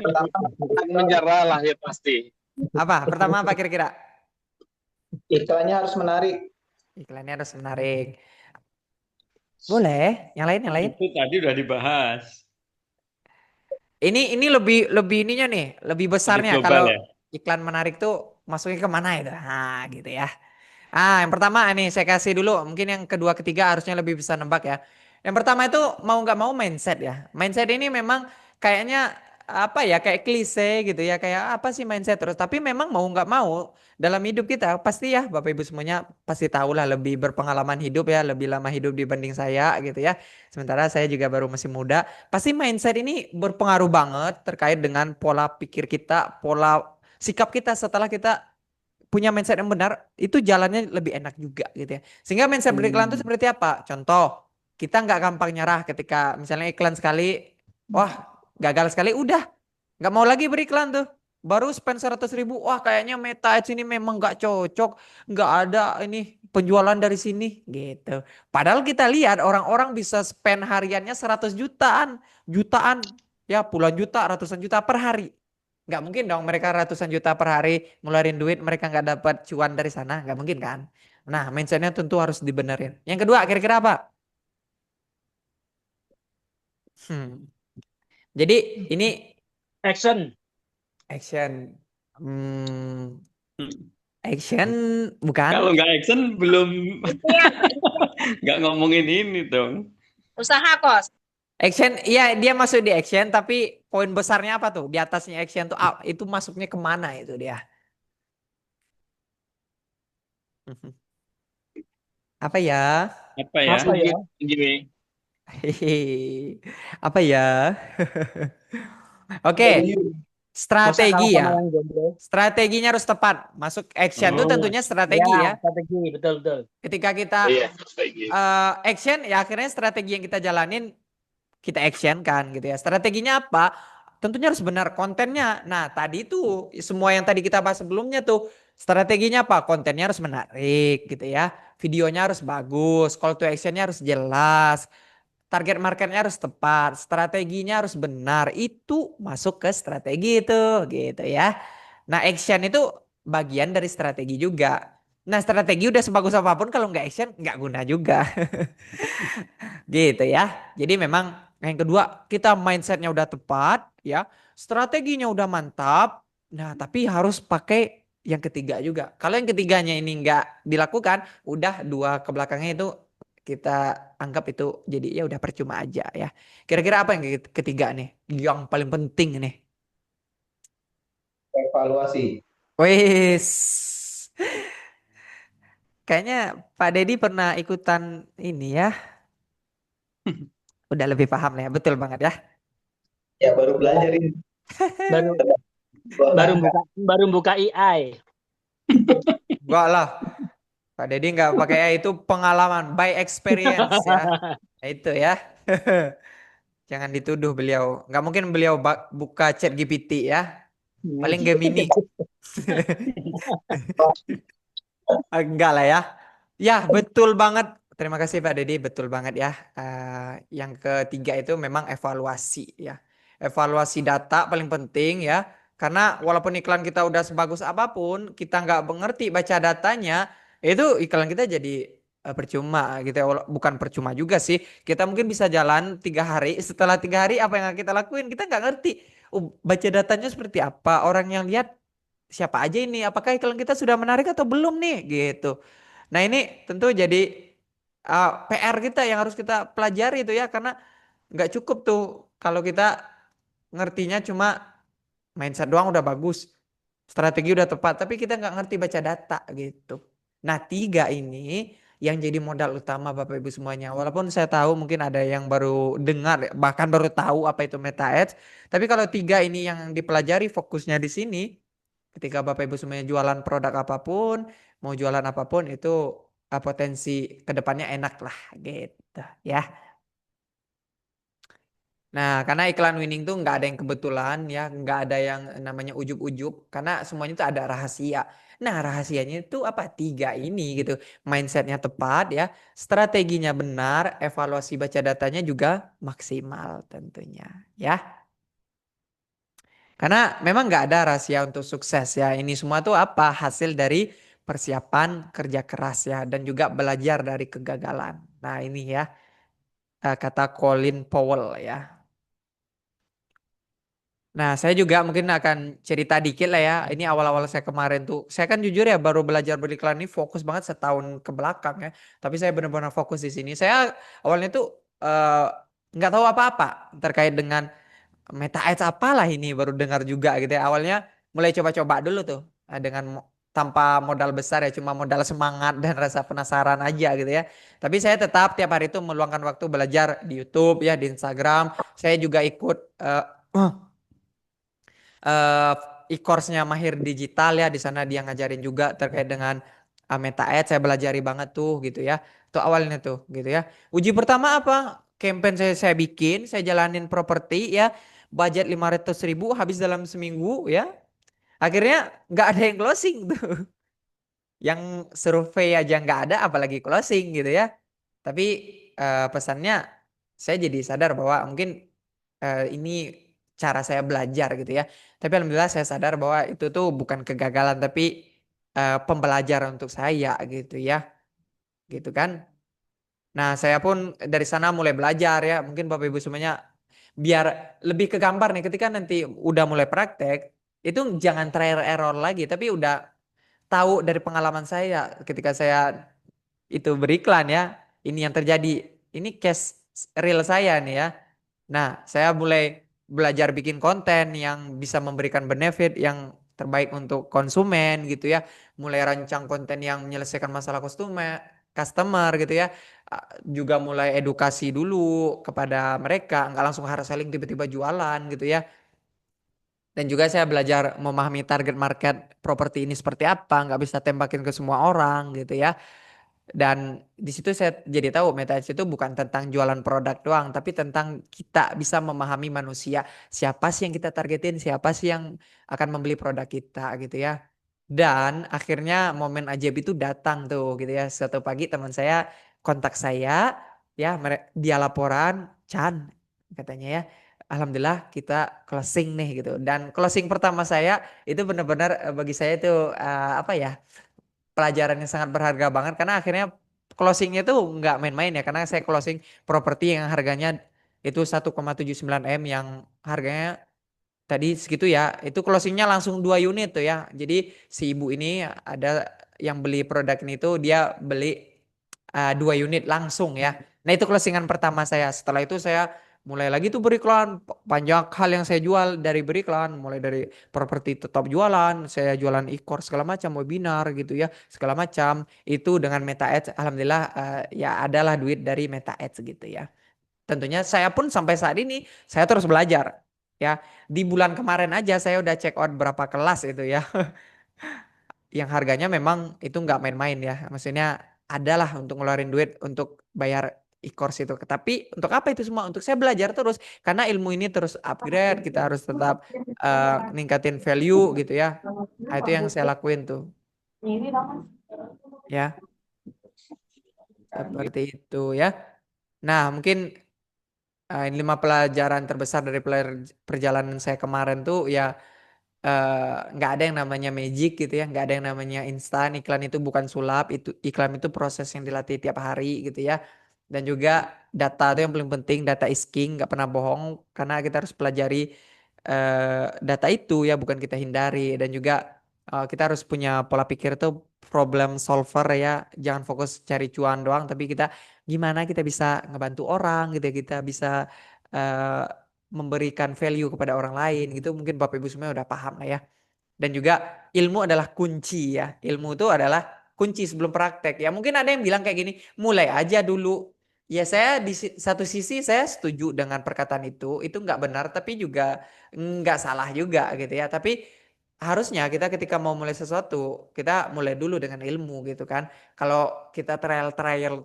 Pertama, Jangan menyerah lah ya pasti. Apa? Pertama apa kira-kira? iklannya harus menarik. Iklannya harus menarik. Boleh, yang lain, yang lain. Itu tadi udah dibahas. Ini lebih ininya nih, lebih Lebih besarnya global kalau ya. iklan menarik tuh masuknya kemana itu? Gitu ya. Yang pertama nih saya kasih dulu, mungkin yang kedua ketiga harusnya lebih bisa nembak ya. Yang pertama itu mau nggak mau mindset ya. Mindset ini memang kayaknya apa ya, kayak klise gitu ya, kayak apa sih mindset terus. Tapi memang mau nggak mau dalam hidup kita pasti ya Bapak Ibu semuanya pasti tahu lah lebih berpengalaman hidup ya, lebih lama hidup dibanding saya gitu ya. Sementara saya juga baru masih muda. Pasti mindset ini berpengaruh banget terkait dengan pola pikir kita, pola sikap kita setelah kita punya mindset yang benar, itu jalannya lebih enak juga gitu ya. Sehingga mindset beriklan itu seperti apa? Contoh, kita nggak gampang nyerah ketika misalnya iklan sekali, wah gagal sekali, udah nggak mau lagi beriklan tuh. Baru spend 100.000, wah kayaknya Meta Ads ini memang nggak cocok, nggak ada ini penjualan dari sini gitu. Padahal kita lihat orang-orang bisa spend hariannya 100 jutaan, jutaan, ya puluhan juta, ratusan juta per hari. Nggak mungkin dong mereka ratusan juta per hari ngeluarin duit mereka nggak dapat cuan dari sana. Nggak mungkin kan. Nah mindsetnya tentu harus dibenerin. Yang kedua kira-kira apa? Hmm. Jadi ini Action. Action. Hmm. Action bukan? Kalau nggak action belum Ikhtiar, nggak ngomongin ini dong. usaha kos. Action, iya dia masuk di action, tapi poin besarnya apa tuh? Di atasnya action tuh itu masuknya kemana itu dia? Apa ya? Apa ya? Apa ya? Gini, Hehehe. Apa ya? Oke, Masa kalah strategi sama ya. yang jomblo? Strateginya harus tepat. Masuk action tuh Oh, tentunya Ya, strategi ya. strategi, betul betul. Ketika kita iya, strategi. action ya akhirnya strategi yang kita jalanin kita action kan gitu ya. Strateginya apa? Tentunya harus benar kontennya. Nah, tadi itu semua yang tadi kita bahas sebelumnya tuh strateginya apa? Kontennya harus menarik gitu ya. Videonya harus bagus, call to actionnya harus jelas. Target marketnya harus tepat, strateginya harus benar. Itu masuk ke strategi itu gitu ya. Nah, action itu bagian dari strategi juga. Nah, strategi udah sebagus apapun kalau nggak action nggak guna juga. Gitu ya. Jadi memang yang kedua kita mindsetnya udah tepat ya. Strateginya udah mantap. Nah, tapi harus pakai yang ketiga juga. Kalau yang ketiganya ini nggak dilakukan, udah dua ke belakangnya itu kita anggap itu jadi ya udah percuma aja ya. Kira-kira apa yang ketiga nih? Yang paling penting nih. Evaluasi. Wes. Kayaknya Pak Dedi pernah ikutan ini ya. Udah lebih paham lah ya. Betul banget ya. Ya baru belajar ini. Baru baru buka AI. Enggak lah. Pak Dedi nggak pakai AI, itu pengalaman by experience ya. Nah, itu ya. Jangan dituduh beliau. Nggak mungkin beliau buka chat GPT ya. Paling Gemini. Enggak lah ya. Ya, betul banget. Terima kasih Pak Dedi, betul banget ya. Yang ketiga itu memang evaluasi ya. Evaluasi data paling penting ya. Karena walaupun iklan kita udah sebagus apapun, kita nggak mengerti baca datanya, itu iklan kita jadi percuma gitu ya. Bukan percuma juga sih. Kita mungkin bisa jalan 3 hari. Setelah 3 hari apa yang kita lakuin? Kita nggak ngerti. Baca datanya seperti apa. Orang yang lihat siapa aja ini. Apakah iklan kita sudah menarik atau belum nih gitu. Nah ini tentu jadi PR kita yang harus kita pelajari itu ya. Karena nggak cukup tuh kalau kita ngertinya cuma mindset doang udah bagus. Strategi udah tepat. Tapi kita nggak ngerti baca data gitu. Nah 3 ini yang jadi modal utama Bapak Ibu semuanya. Walaupun saya tahu mungkin ada yang baru dengar bahkan baru tahu apa itu Meta Ads. Tapi kalau 3 ini yang dipelajari fokusnya di sini. Ketika Bapak Ibu semuanya jualan produk apapun, mau jualan apapun itu potensi kedepannya enak lah gitu ya. Nah, karena iklan winning tuh nggak ada yang kebetulan ya, nggak ada yang namanya ujub-ujub, karena semuanya tuh ada rahasia. Nah, rahasianya itu apa? 3 ini gitu. Mindsetnya tepat ya, strateginya benar, evaluasi baca datanya juga maksimal tentunya ya. Karena memang nggak ada rahasia untuk sukses ya. Ini semua tuh apa? Hasil dari persiapan kerja keras ya, dan juga belajar dari kegagalan. Nah, ini ya kata Colin Powell ya. Nah, saya juga mungkin akan cerita dikit lah ya. Ini awal-awal saya kemarin tuh. Saya kan jujur ya baru belajar beriklan ini fokus banget setahun ke belakang ya. Tapi saya benar-benar fokus di sini. Saya awalnya tuh nggak tahu apa-apa terkait dengan Meta Ads apalah ini, baru dengar juga gitu ya. Awalnya mulai coba-coba dulu tuh dengan tanpa modal besar ya, cuma modal semangat dan rasa penasaran aja gitu ya. Tapi saya tetap tiap hari itu meluangkan waktu belajar di YouTube ya, di Instagram. Saya juga ikut uh, e-course-nya Mahir Digital ya, di sana dia ngajarin juga terkait dengan Meta Ads. Saya belajari banget tuh gitu ya. Itu awalnya tuh gitu ya. Uji pertama apa? Campaign saya bikin, saya jalanin properti ya. Budget 500.000 habis dalam seminggu ya. Akhirnya nggak ada yang closing tuh. Yang survei aja nggak ada apalagi closing gitu ya. Tapi pesannya saya jadi sadar bahwa mungkin ini cara saya belajar gitu ya. Tapi alhamdulillah saya sadar bahwa itu tuh bukan kegagalan tapi pembelajaran untuk saya gitu ya. Gitu kan. Nah, saya pun dari sana mulai belajar ya. Mungkin Bapak Ibu semuanya biar lebih ke gambar nih ketika nanti udah mulai praktek itu jangan trial error lagi tapi udah tahu dari pengalaman saya ketika saya itu beriklan ya ini yang terjadi ini case real saya nih ya. Nah, saya mulai belajar bikin konten yang bisa memberikan benefit yang terbaik untuk konsumen gitu ya. Mulai rancang konten yang menyelesaikan masalah customer gitu ya. Juga mulai edukasi dulu kepada mereka, nggak langsung hard selling tiba-tiba jualan gitu ya. Dan juga saya belajar memahami target market properti ini seperti apa, nggak bisa tembakin ke semua orang gitu ya. Dan di situ saya jadi tahu Meta Ads itu bukan tentang jualan produk doang, tapi tentang kita bisa memahami manusia. Siapa sih yang kita targetin, siapa sih yang akan membeli produk kita gitu ya. Dan akhirnya momen ajaib itu datang tuh gitu ya. Suatu pagi teman saya kontak saya, ya dia laporan, Chan katanya ya. Alhamdulillah kita closing nih gitu. Dan closing pertama saya itu benar-benar bagi saya itu apa ya? Pelajaran yang sangat berharga banget karena akhirnya closingnya itu nggak main-main ya karena saya closing properti yang harganya itu 1,79 M yang harganya tadi segitu ya itu closingnya langsung 2 unit tuh ya jadi si ibu ini ada yang beli produk ini tuh dia beli 2 unit langsung ya. Nah itu closingan pertama saya. Setelah itu saya mulai lagi tuh beriklan. Banyak hal yang saya jual dari beriklan. Mulai dari properti tetap jualan. Saya jualan e-course segala macam. Webinar gitu ya. Segala macam. Itu dengan Meta Ads. Alhamdulillah ya adalah duit dari Meta Ads gitu ya. Tentunya saya pun sampai saat ini saya terus belajar. Ya, di bulan kemarin aja saya udah check out berapa kelas itu ya. Yang harganya memang itu nggak main-main ya. Maksudnya adalah untuk ngeluarin duit untuk bayar e-course itu. Tapi untuk apa itu semua? Untuk saya belajar terus. Karena ilmu ini terus upgrade. Kita harus tetap ningkatin value gitu ya. Nah, itu yang saya lakuin tuh. Ya. Seperti itu ya. Nah mungkin ini 5 pelajaran terbesar dari perjalanan saya kemarin tuh ya. Nggak ada yang namanya magic gitu ya, nggak ada yang namanya instan. Iklan itu bukan sulap, itu iklan itu proses yang dilatih tiap hari gitu ya. Dan juga data itu yang paling penting, data is king, nggak pernah bohong karena kita harus pelajari data itu ya, bukan kita hindari. Dan juga kita harus punya pola pikir tuh problem solver ya, jangan fokus cari cuan doang, tapi kita gimana kita bisa ngebantu orang gitu ya, kita bisa eh, memberikan value kepada orang lain gitu mungkin Bapak Ibu semua udah paham lah ya. Dan juga ilmu adalah kunci ya. Ilmu itu adalah kunci sebelum praktek. Ya mungkin ada yang bilang kayak gini, mulai aja dulu. Ya saya di satu sisi saya setuju dengan perkataan itu nggak benar tapi juga nggak salah juga gitu ya. Tapi harusnya kita ketika mau mulai sesuatu, kita mulai dulu dengan ilmu gitu kan. Kalau kita trial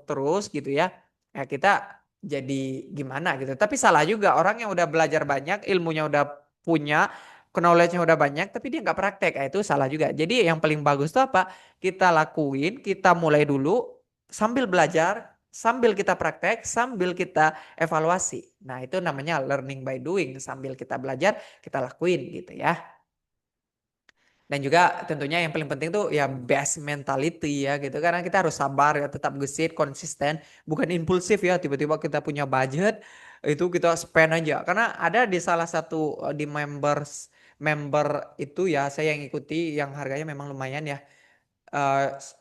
terus gitu ya, ya kita jadi gimana gitu. Tapi salah juga orang yang udah belajar banyak, ilmunya udah punya, knowledge-nya udah banyak, tapi dia nggak praktek. Itu salah juga. Jadi yang paling bagus tuh apa? Kita lakuin, kita mulai dulu sambil belajar, sambil kita praktek, sambil kita evaluasi. Nah itu namanya learning by doing. Sambil kita belajar, kita lakuin gitu ya. Dan juga tentunya yang paling penting tuh ya best mentality ya gitu. Karena kita harus sabar ya, tetap gesit, konsisten, bukan impulsif ya. Tiba-tiba kita punya budget itu kita spend aja. Karena ada di salah satu di member itu ya saya yang ikuti yang harganya memang lumayan ya.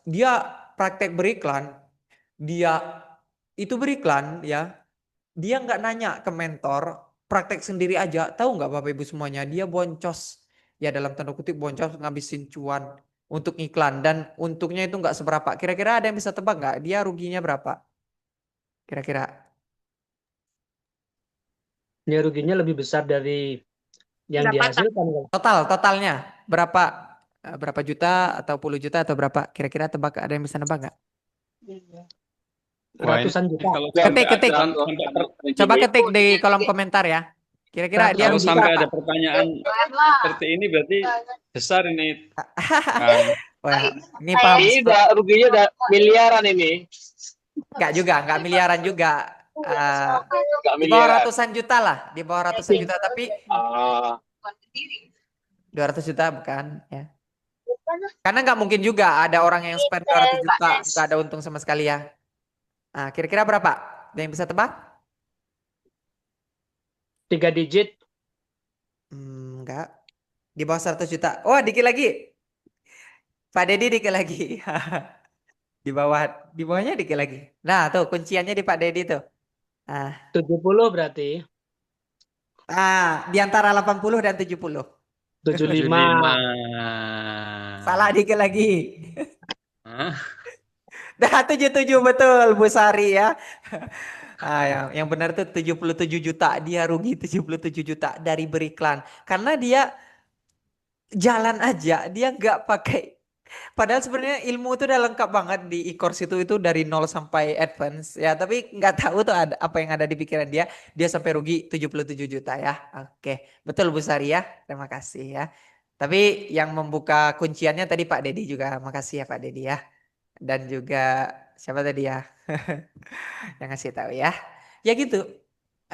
Dia praktek beriklan, dia itu beriklan ya. Dia nggak nanya ke mentor, praktek sendiri aja. Tahu nggak Bapak Ibu semuanya? Dia boncos. Ya dalam tanda kutip boncos ngabisin cuan untuk iklan. Dan untuknya itu nggak seberapa. Kira-kira ada yang bisa tebak nggak? Dia ruginya berapa? Kira-kira. Dia ruginya lebih besar dari yang Berapa, Tak? dihasilkan. Totalnya berapa? Berapa juta atau puluh juta atau berapa? Kira-kira tebak, ada yang bisa nebak nggak? Wah, ini Ratusan juta. kalau Ketik, sampai ketik. ada sampai Coba ketik di kolom komentar ya. Kira-kira dia kalau rugi sampai berapa? ada pertanyaan seperti ini berarti besar ini. Nah, Wah, ini paham. Ini udah ruginya udah miliaran ini. Enggak juga, enggak miliaran juga. Nggak Di bawah miliaran. ratusan juta lah, di bawah ratusan juta, tapi Ah, 200 juta bukan ya. Karena nggak mungkin juga ada orang yang spend 200 juta nggak ada untung sama sekali ya. Nah, kira-kira berapa? Ada yang bisa tebak? 3 digit. Enggak. Di bawah 100 juta. Oh, dikit lagi. Pak Dedi dikit lagi. Di bawahnya dikit lagi. Nah, tuh kunciannya di Pak Dedi tuh. Ah, 70 berarti. di antara 80 dan 70. 75. Salah dikit lagi. Hah? Dah 77 betul Bu Sari ya. Yang benar tuh 77 juta. Dia rugi 77 juta dari beriklan. Karena dia jalan aja, dia nggak pakai. Padahal sebenarnya ilmu itu udah lengkap banget di e-course itu dari nol sampai advance ya, tapi nggak tahu tuh ada apa yang ada di pikiran dia. Dia sampai rugi 77 juta ya. Oke, betul Bu Sari ya. Terima kasih ya. Tapi yang membuka kunciannya tadi Pak Dedi juga. Makasih ya Pak Dedi ya. Dan juga siapa tadi ya? Yang ngasih tahu ya. Ya gitu.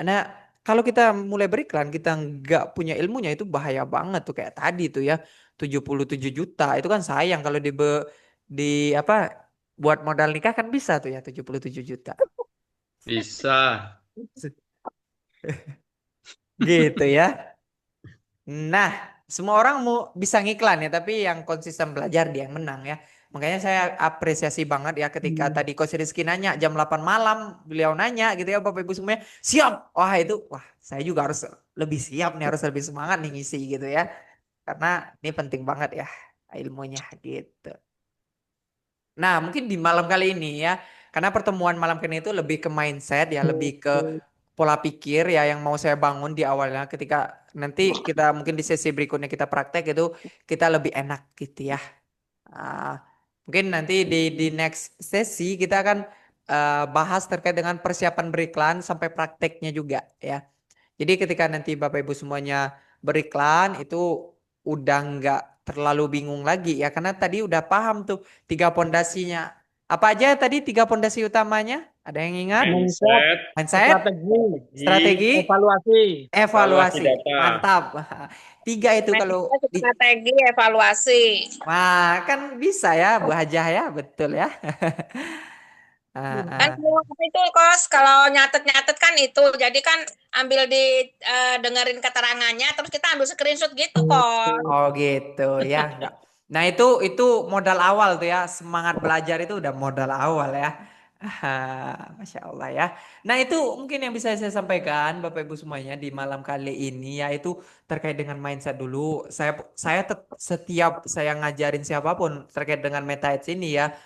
Nah, kalau kita mulai beriklan kita nggak punya ilmunya itu bahaya banget tuh kayak tadi tuh ya. 77 juta itu kan sayang kalau di apa buat modal nikah kan bisa tuh ya 77 juta. Bisa. Gitu ya. Nah, semua orang mau bisa ngiklan ya, tapi yang konsisten belajar dia yang menang ya. Makanya saya apresiasi banget ya ketika tadi Coach Rizky nanya jam 8 malam, beliau nanya gitu ya Bapak Ibu semuanya, siap. Wah, saya juga harus lebih siap nih, harus lebih semangat nih ngisi gitu ya. Karena ini penting banget ya ilmunya gitu. Nah, mungkin di malam kali ini ya, karena pertemuan malam kali ini itu lebih ke mindset ya, lebih ke pola pikir ya yang mau saya bangun di awalnya ketika nanti kita mungkin di sesi berikutnya kita praktek itu kita lebih enak gitu ya. Mungkin nanti di next sesi kita akan bahas terkait dengan persiapan beriklan sampai prakteknya juga ya. Jadi ketika nanti Bapak Ibu semuanya beriklan itu udah nggak terlalu bingung lagi ya karena tadi udah paham tuh 3 pondasinya. Apa aja tadi 3 pondasi utamanya? Ada yang ingat? Mindset, Mindset, strategi, evaluasi. evaluasi. data. Mantap. 3 itu kalau strategi, evaluasi. Wah, kan bisa ya Bu Hajah ya, betul ya. Kan itu Kos, kalau nyatet-nyatet kan itu, jadi kan ambil dengerin keterangannya, terus kita ambil screenshot gitu Kos. Oh gitu ya, enggak. Nah itu modal awal tuh ya, semangat belajar itu udah modal awal ya. Masya Allah ya. Nah itu mungkin yang bisa saya sampaikan Bapak Ibu semuanya di malam kali ini yaitu terkait dengan mindset dulu. Setiap saya ngajarin siapapun terkait dengan meta ads ini ya.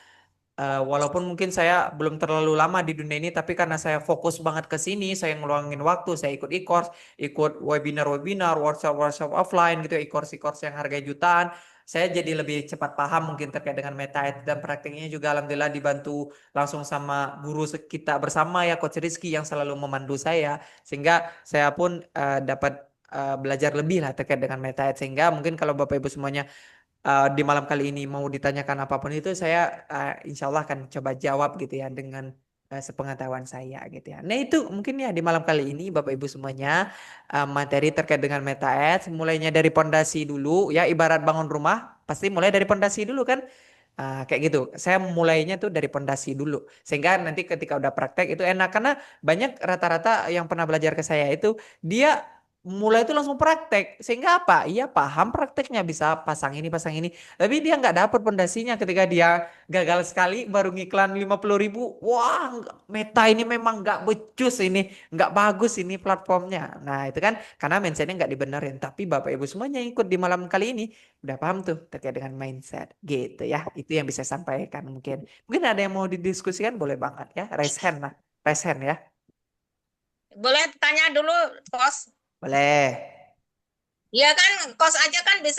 Walaupun mungkin saya belum terlalu lama di dunia ini, tapi karena saya fokus banget ke sini, saya ngeluangin waktu, saya ikut e-course, ikut webinar-webinar, workshop offline gitu, e-course yang harga jutaan. Saya jadi lebih cepat paham mungkin terkait dengan meta ads dan praktiknya juga alhamdulillah dibantu langsung sama guru kita bersama ya Coach Rizky yang selalu memandu saya, sehingga saya pun dapat belajar lebih lah terkait dengan meta ads. Sehingga mungkin kalau Bapak Ibu semuanya di malam kali ini mau ditanyakan apapun itu saya insya Allah akan coba jawab gitu ya dengan sepengetahuan saya gitu ya. Nah itu mungkin ya di malam kali ini Bapak Ibu semuanya materi terkait dengan meta ads mulainya dari pondasi dulu ya, ibarat bangun rumah pasti mulai dari pondasi dulu kan. Kayak gitu. Saya mulainya tuh dari pondasi dulu. Sehingga nanti ketika udah praktek itu enak. Karena banyak rata-rata yang pernah belajar ke saya itu dia mulai itu langsung praktek. Sehingga apa? Iya paham prakteknya bisa pasang ini pasang ini. Tapi dia nggak dapet pondasinya ketika dia gagal sekali baru ngiklan 50.000. Wah meta ini memang nggak becus ini. Nggak bagus ini platformnya. Nah itu kan karena mindsetnya nggak dibenerin. Tapi Bapak Ibu semuanya yang ikut di malam kali ini udah paham tuh terkait dengan mindset gitu ya. Itu yang bisa saya sampaikan mungkin. Mungkin ada yang mau didiskusikan boleh banget ya. Raise hand lah. Raise hand ya. Boleh tanya dulu Kos? Boleh. Iya kan, Kos aja kan bisa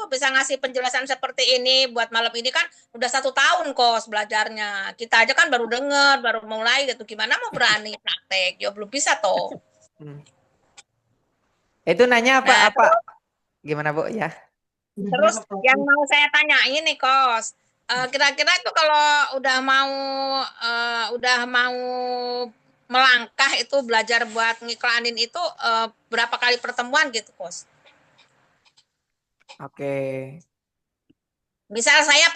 bisa ngasih penjelasan seperti ini buat malam ini kan udah 1 tahun Kos belajarnya. Kita aja kan baru dengar, baru mulai gitu. Gimana mau berani praktek? Ya belum bisa toh. Itu nanya apa? Nah, Apa? Gimana Bu ya? Terus yang mau saya tanyain nih Kos, kira-kira itu kalau udah mau melangkah itu belajar buat ngiklanin itu berapa kali pertemuan gitu Kos? Oke. Misal saya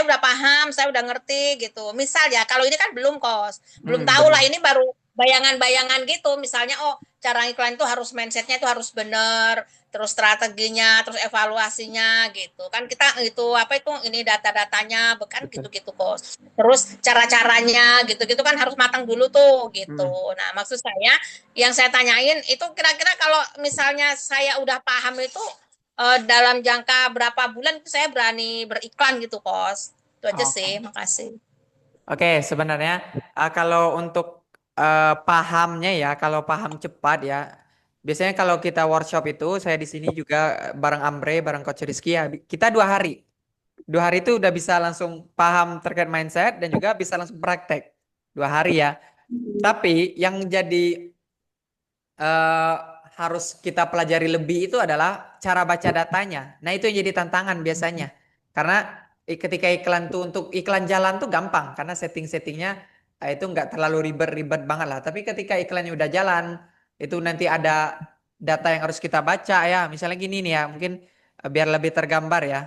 udah paham, saya udah ngerti gitu. Misal ya, kalau ini kan belum Kos, belum tahu lah, ini baru bayangan-bayangan gitu. Misalnya, oh cara iklan itu harus mindsetnya itu harus benar, terus strateginya, terus evaluasinya gitu. Kan kita itu apa itu ini data-datanya, bukan Betul. gitu-gitu kok. Terus cara-caranya gitu-gitu kan harus matang dulu tuh gitu. Nah, maksud saya yang saya tanyain itu kira-kira kalau misalnya saya udah paham itu dalam jangka berapa bulan itu saya berani beriklan gitu, Kos. Itu aja sih, makasih. Oke, sebenarnya kalau untuk pahamnya ya, kalau paham cepat ya, biasanya kalau kita workshop itu, saya di sini juga bareng Ambre, bareng Coach Rizky ya, kita 2 hari. 2 hari itu udah bisa langsung paham terkait mindset dan juga bisa langsung praktek. 2 hari ya. Tapi yang jadi eh, harus kita pelajari lebih itu adalah cara baca datanya. Nah, itu yang jadi tantangan biasanya. Karena ketika iklan tuh untuk iklan jalan tuh gampang karena setting-settingnya itu nggak terlalu ribet-ribet banget lah. Tapi ketika iklannya udah jalan, itu nanti ada data yang harus kita baca ya. Misalnya gini nih ya, mungkin biar lebih tergambar ya.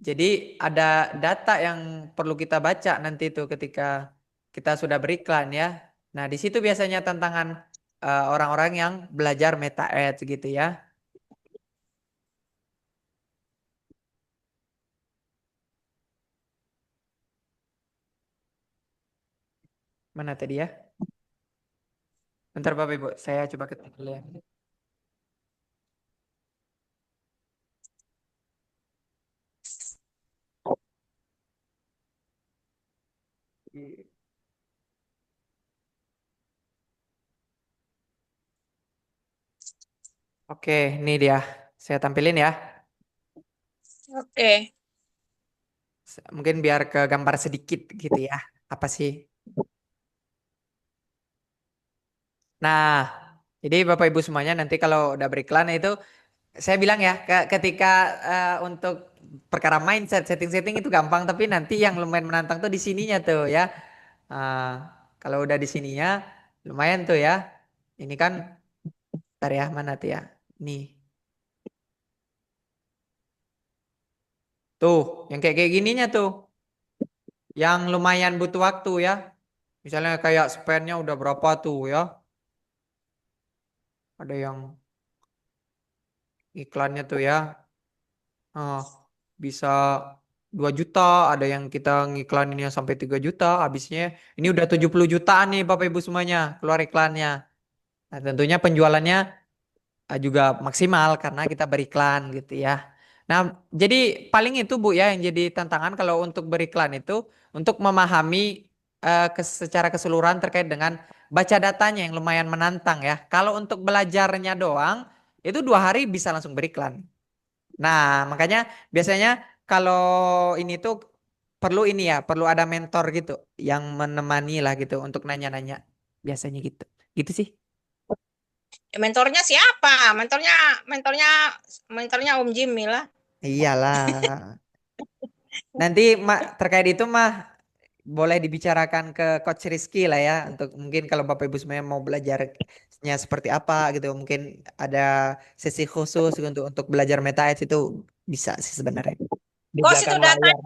Jadi ada data yang perlu kita baca nanti itu ketika kita sudah beriklan ya. Nah, di situ biasanya tantangan orang-orang yang belajar meta ads gitu ya. Mana tadi ya? Bentar Bapak Ibu, saya coba ketik dulu ya. Oke, ini dia. Saya tampilin ya. Oke. Mungkin biar ke gambar sedikit gitu ya. Apa sih? Nah, jadi Bapak Ibu semuanya nanti kalau udah beriklan itu saya bilang ya ketika untuk perkara mindset setting-setting itu gampang tapi nanti yang lumayan menantang tuh di sininya tuh ya. Ah, kalau udah di sininya lumayan tuh ya. Ini kan bentar ya mana tuh ya. Nih. Tuh, yang kayak gininya tuh. Yang lumayan butuh waktu ya. Misalnya kayak spendnya udah berapa tuh ya. Ada yang iklannya tuh ya. Ah, bisa 2 juta, ada yang kita ngiklaninnya sampai 3 juta, habisnya ini udah 70 jutaan nih Bapak Ibu semuanya keluar iklannya. Nah, tentunya penjualannya juga maksimal karena kita beriklan gitu ya. Nah, jadi paling itu Bu ya yang jadi tantangan kalau untuk beriklan itu untuk memahami secara keseluruhan terkait dengan baca datanya yang lumayan menantang ya. Kalau untuk belajarnya doang itu 2 hari bisa langsung beriklan. Nah, makanya biasanya kalau ini tuh perlu ini ya, perlu ada mentor gitu yang menemani lah gitu untuk nanya-nanya. Biasanya gitu. Gitu sih. Mentornya siapa? Mentornya Om Jimmy lah. Iyalah. Nanti terkait itu mah boleh dibicarakan ke Coach Rizky lah ya untuk mungkin kalau Bapak Ibu semuanya mau belajarnya seperti apa gitu mungkin ada sesi khusus untuk belajar meta ads itu bisa sih sebenarnya. Di Kos itu belakang layar.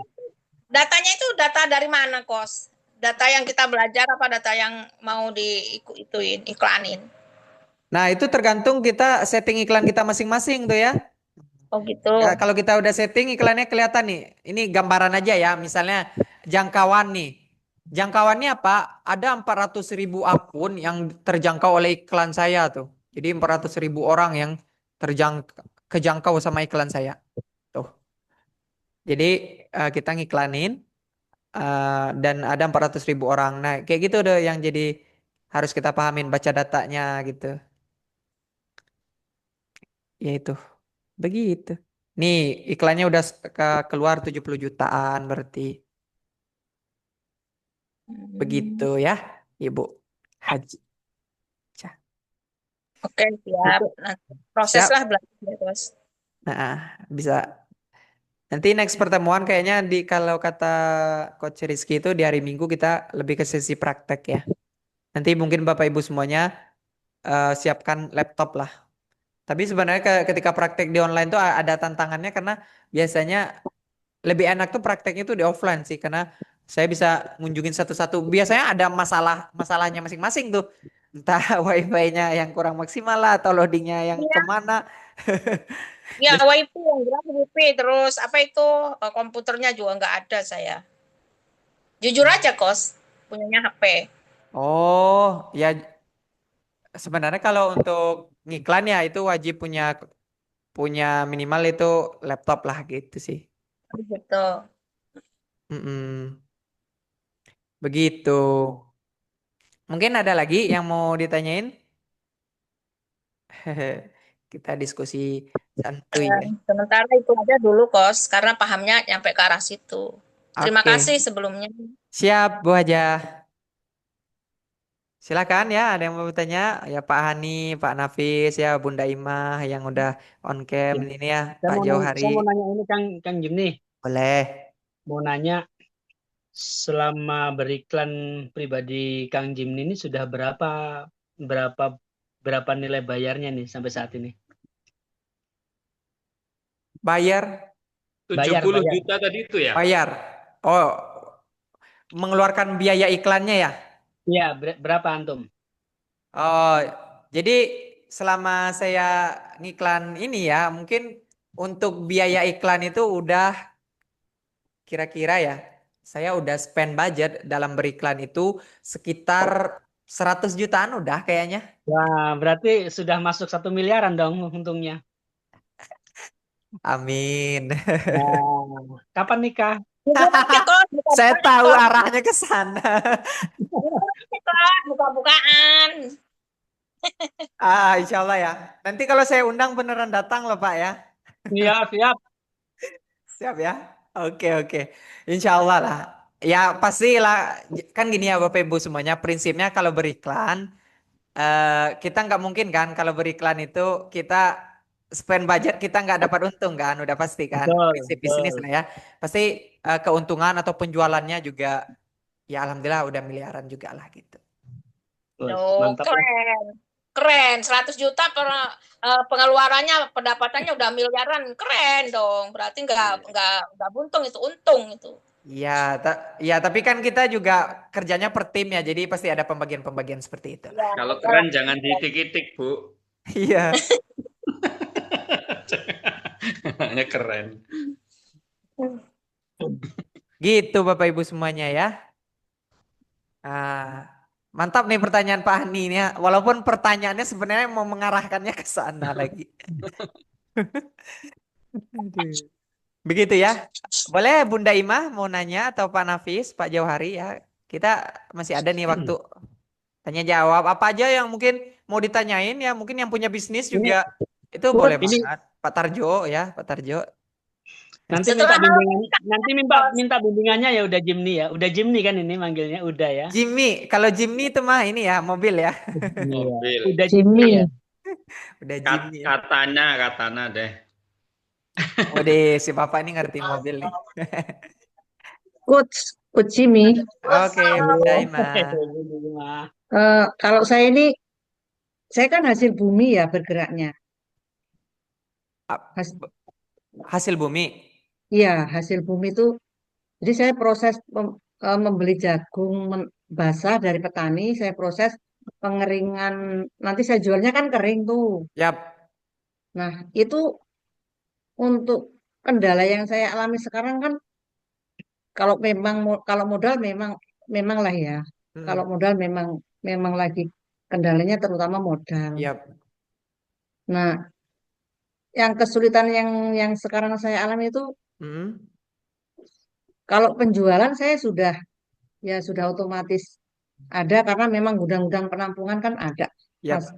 datanya itu data dari mana, Kos? Data yang kita belajar apa data yang mau ituin, iklanin? Nah, itu tergantung kita setting iklan kita masing-masing tuh ya. Oh gitu. Kalau kita udah setting iklannya kelihatan nih. Ini gambaran aja ya. Misalnya jangkauan nih. Jangkauannya apa? Ada 400.000 akun yang terjangkau oleh iklan saya tuh. Jadi 400.000 orang yang kejangkau sama iklan saya. Tuh. Jadi kita ngiklanin dan ada 400.000 orang. Nah, kayak gitu deh yang jadi harus kita pahamin baca datanya gitu. Ya itu. Begitu. Nih iklannya udah keluar 70 jutaan berarti. Begitu ya, Ibu Haji. Oke, siap. Nanti proses Siap. lah belajar terus. Nah, bisa. Nanti next pertemuan kayaknya kalau kata Coach Rizky itu di hari Minggu kita lebih ke sesi praktek ya. Nanti mungkin Bapak Ibu semuanya siapkan laptop lah. Tapi sebenarnya ketika praktek di online tuh ada tantangannya karena biasanya lebih enak tuh prakteknya tuh di offline sih karena saya bisa ngunjungin satu-satu. Biasanya ada masalahnya masing-masing tuh. Entah wifi-nya yang kurang maksimal lah atau loadingnya yang Iya, kemana. ya WiFi yang jelas WiFi terus apa itu komputernya juga nggak ada saya. Jujur aja kos, punyanya HP. Oh, ya sebenarnya kalau untuk ngiklan ya itu wajib punya punya minimal itu laptop lah gitu sih. Gitu. Mm-mm. Begitu. Mungkin ada lagi yang mau ditanyain? Kita diskusi santuy ya. Sementara itu aja dulu kos, karena pahamnya nyampe ke arah situ. Terima Oke, kasih sebelumnya. siap Bu Haja. Silakan ya, ada yang mau bertanya? Ya Pak Hani, Pak Nafis, ya Bunda Imah yang udah on cam Ya, ini ya, Pak Jauhari. saya mau nanya ini Kang Jim nih. Boleh. Mau nanya selama beriklan pribadi Kang Jim ini sudah berapa berapa nilai bayarnya nih sampai saat ini? Bayar, 70 Bayar. juta tadi itu ya? bayar. Oh, mengeluarkan biaya iklannya ya? Iya, berapa antum? Oh, jadi selama saya ngiklan ini ya, mungkin untuk biaya iklan itu udah kira-kira ya, saya udah spend budget dalam beriklan itu sekitar 100 jutaan udah kayaknya. Wah, berarti sudah masuk 1 miliaran dong untungnya. Amin. Nah, kapan nikah? Jujur aja kos, Saya buka-bukaan tahu kos. arahnya ke sana. Jujur aja kos, buka-bukaan. Insya Allah ya. Nanti kalau saya undang beneran datang loh Pak ya. Iya, siap. Siap ya. Oke, oke. Insya Allah lah. Ya pastilah. Kan gini ya Bapak Ibu semuanya. Prinsipnya kalau beriklan. Kita nggak mungkin kan kalau beriklan itu kita spend budget kita nggak dapat untung kan. Udah pasti kan. Betul, Prinsip bisnis betul. lah ya. Pasti keuntungan atau penjualannya juga. Ya alhamdulillah udah miliaran juga lah gitu. Loh, Mantap ya. keren. Keren, 100 juta pengeluarannya, pendapatannya udah miliaran. Keren dong. Berarti nggak buntung itu, untung itu. Ya, ya tapi kan kita juga kerjanya per tim ya. Jadi pasti ada pembagian-pembagian seperti itu. Ya, Kalau keren jangan diitik-itik, Bu. Iya. Hanya keren. Gitu Bapak Ibu semuanya ya. Mantap nih pertanyaan Pak Hani ini ya. Walaupun pertanyaannya sebenarnya mau mengarahkannya ke sana lagi. Aduh. Begitu ya. Boleh Bunda Imah mau nanya atau Pak Nafis, Pak Jauhari ya. Kita masih ada nih waktu tanya jawab. Apa aja yang mungkin mau ditanyain ya. Mungkin yang punya bisnis juga itu boleh ini banget. Pak Tarjo ya, Pak Tarjo. nanti Setelah minta bimbingannya ya udah Jimny ya. Udah Jimny kan ini manggilnya, udah ya. Jimmy, kalau Jimny itu mah ini ya mobil ya. Mobil. Udah Jimny ya. Udah Jimny ya. Katana deh. Waduh, si Bapak ini ngerti mobil nih. Coach Jimmy, Oke, Bunda Imah. kalau saya ini, saya kan hasil bumi ya bergeraknya. Hasil bumi. Iya, hasil bumi itu, jadi saya proses membeli jagung basah dari petani, saya proses pengeringan, nanti saya jualnya kan kering tuh. Yap. Nah, itu untuk kendala yang saya alami sekarang kan, kalau memang kalau modal memang lah ya. Kalau modal memang lagi kendalanya terutama modal. Yap. Nah, yang kesulitan yang sekarang saya alami itu kalau penjualan saya sudah otomatis ada karena memang gudang-gudang penampungan kan ada. Yap. Mas,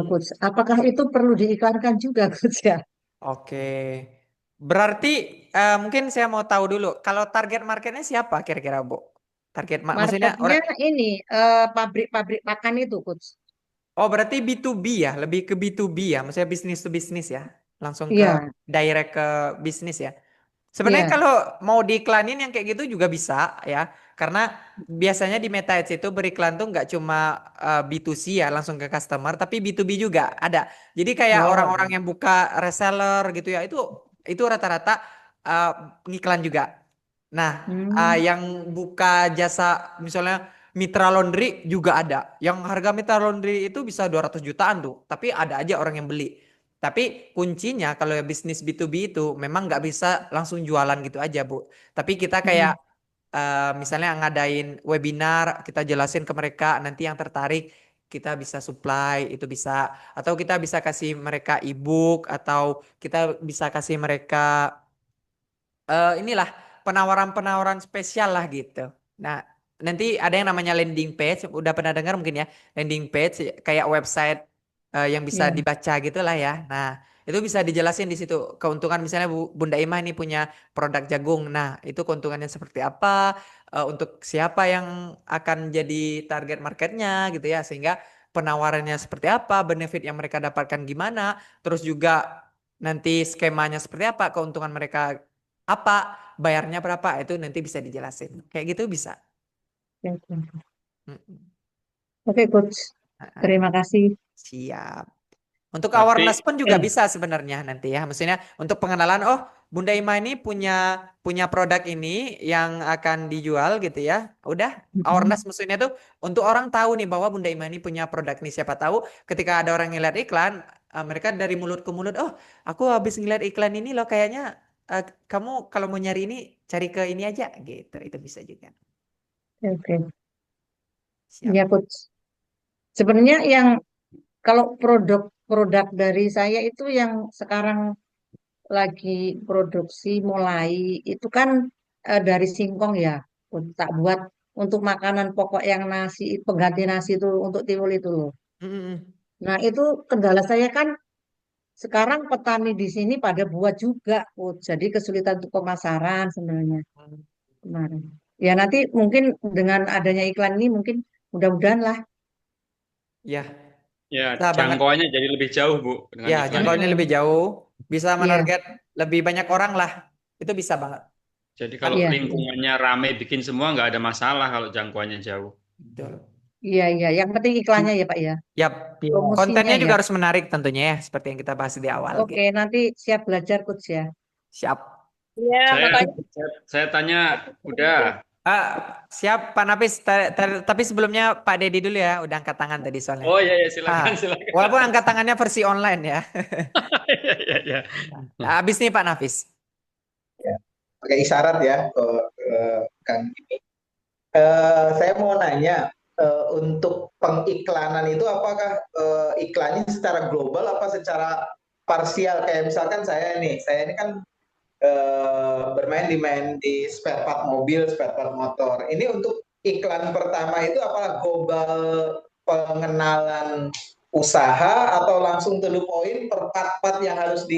Coach, apakah itu perlu diiklankan juga, Coach ya? Oke. Berarti mungkin saya mau tahu dulu kalau target marketnya siapa kira-kira, Bu? Target maksudnya Marketnya ini pabrik-pabrik pakan itu, Coach. Oh, berarti B2B ya, lebih ke B2B ya, maksudnya bisnis to bisnis ya. Langsung ke Iya, direct ke bisnis ya. Sebenarnya iya. kalau mau diiklanin yang kayak gitu juga bisa ya. Karena biasanya di Meta Ads itu beriklan tuh nggak cuma B2C ya langsung ke customer, tapi B2B juga ada. Jadi kayak Oh, orang-orang yang buka reseller gitu ya, itu rata-rata ngiklan juga. Nah, hmm. yang buka jasa misalnya Mitra Laundry juga ada. Yang harga Mitra Laundry itu bisa 200 jutaan tuh. Tapi ada aja orang yang beli. Tapi kuncinya kalau bisnis B2B itu memang nggak bisa langsung jualan gitu aja, Bu. Tapi kita kayak misalnya ngadain webinar, kita jelasin ke mereka, nanti yang tertarik kita bisa supply, itu bisa. Atau kita bisa kasih mereka e-book, atau kita bisa kasih mereka inilah penawaran-penawaran spesial lah gitu. Nah, nanti ada yang namanya landing page, udah pernah dengar mungkin ya, landing page kayak website yang bisa Ya. dibaca gitu lah ya. Nah, itu bisa dijelasin di situ keuntungan, misalnya Bunda Imah ini punya produk jagung. Nah, itu keuntungannya seperti apa, untuk siapa yang akan jadi target marketnya gitu ya, sehingga penawarannya seperti apa, benefit yang mereka dapatkan gimana, terus juga nanti skemanya seperti apa, keuntungan mereka apa, bayarnya berapa, itu nanti bisa dijelasin. Kayak gitu bisa. Oke, Mm-mm. Oke, Coach. Terima kasih. Siap. Untuk Berarti awareness pun juga bisa sebenarnya nanti ya. Maksudnya untuk pengenalan, oh Bunda Ima ini punya produk ini yang akan dijual gitu ya. Udah, awareness maksudnya tuh untuk orang tahu nih bahwa Bunda Ima ini punya produk nih. Siapa tahu ketika ada orang ngeliat iklan, mereka dari mulut ke mulut, oh aku habis ngeliat iklan ini loh, kayaknya kamu kalau mau nyari ini cari ke ini aja gitu. Itu bisa juga. Oke. Siap. Ya, Coach. Sebenarnya yang kalau produk dari saya itu yang sekarang lagi produksi mulai itu kan dari singkong ya. Tak buat untuk makanan pokok yang nasi, pengganti nasi itu untuk tiwul itu loh. Mm-mm. Nah, itu kendala saya kan sekarang petani di sini pada buat juga, Coach. Jadi kesulitan untuk pemasaran sebenarnya kemarin. Ya nanti mungkin dengan adanya iklan ini mungkin mudah-mudahan lah. Ya, ya bisa banget. jangkauannya jadi lebih jauh, Bu, dengan Ya, iklan ini. jangkauannya lebih jauh, bisa Iya, menarget lebih banyak orang lah. Itu bisa banget. Jadi kalau iya, lingkungannya rame bikin semua nggak ada masalah kalau jangkauannya jauh. Betul. iya, iya. Yang penting iklannya ya, Pak ya. Yap, Iya. Promosinya kontennya ya. juga harus menarik tentunya ya, seperti yang kita bahas di awal Oke, gitu. nanti siap belajar, Coach ya. Siap. Iya, Saya makanya saya tanya, udah. Siap Pak Nafis, tapi sebelumnya Pak Dedi dulu ya, udah angkat tangan tadi soalnya. Oh iya, silakan, silakan. Walaupun angkat tangannya versi online ya. Iya, iya. Habis nih Pak Nafis. Ya, pakai isyarat ya ke Kang Jimmy. Saya mau nanya, untuk pengiklanan itu apakah iklannya secara global apa secara parsial? Kayak misalkan saya ini kan bermain di spare part mobil, spare part motor. Ini untuk iklan pertama itu apakah global pengenalan usaha atau langsung to the point per part-part yang harus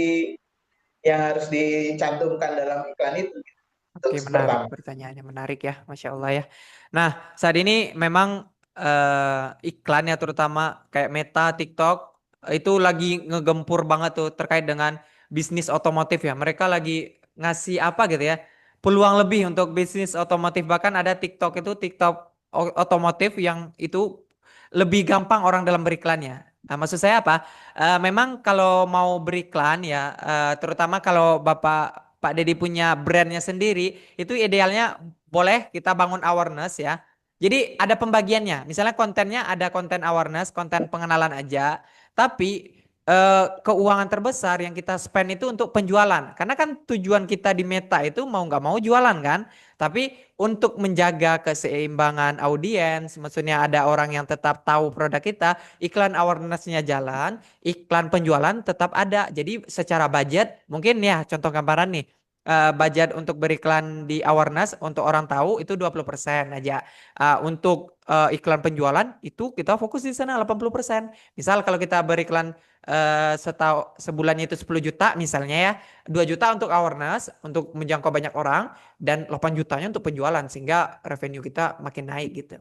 dicantumkan dalam iklan itu? Itu Oke, menarik pertama. pertanyaannya, menarik ya, Masya Allah ya. Nah, saat ini memang iklan ya, terutama kayak Meta, TikTok, itu lagi ngegempur banget tuh terkait dengan bisnis otomotif ya. Mereka lagi ngasih apa gitu ya, peluang lebih untuk bisnis otomotif. Bahkan ada TikTok itu, TikTok otomotif yang itu lebih gampang orang dalam beriklannya. Nah, maksud saya apa? Memang kalau mau beriklan ya, terutama kalau Pak Dedi punya brandnya sendiri, itu idealnya boleh kita bangun awareness ya. Jadi ada pembagiannya. Misalnya kontennya ada konten awareness, konten pengenalan aja. Tapi keuangan terbesar yang kita spend itu untuk penjualan. Karena kan tujuan kita di Meta itu mau nggak mau jualan kan. Tapi untuk menjaga keseimbangan audiens, maksudnya ada orang yang tetap tahu produk kita, iklan awareness-nya jalan, iklan penjualan tetap ada. Jadi secara budget, mungkin ya contoh gambaran nih, budget untuk beriklan di awareness untuk orang tahu itu 20% aja. Untuk iklan penjualan itu kita fokus di sana 80%. Misal kalau kita beriklan sebulannya itu 10 juta misalnya ya, 2 juta untuk awareness, untuk menjangkau banyak orang, dan 8 jutanya untuk penjualan, sehingga revenue kita makin naik gitu.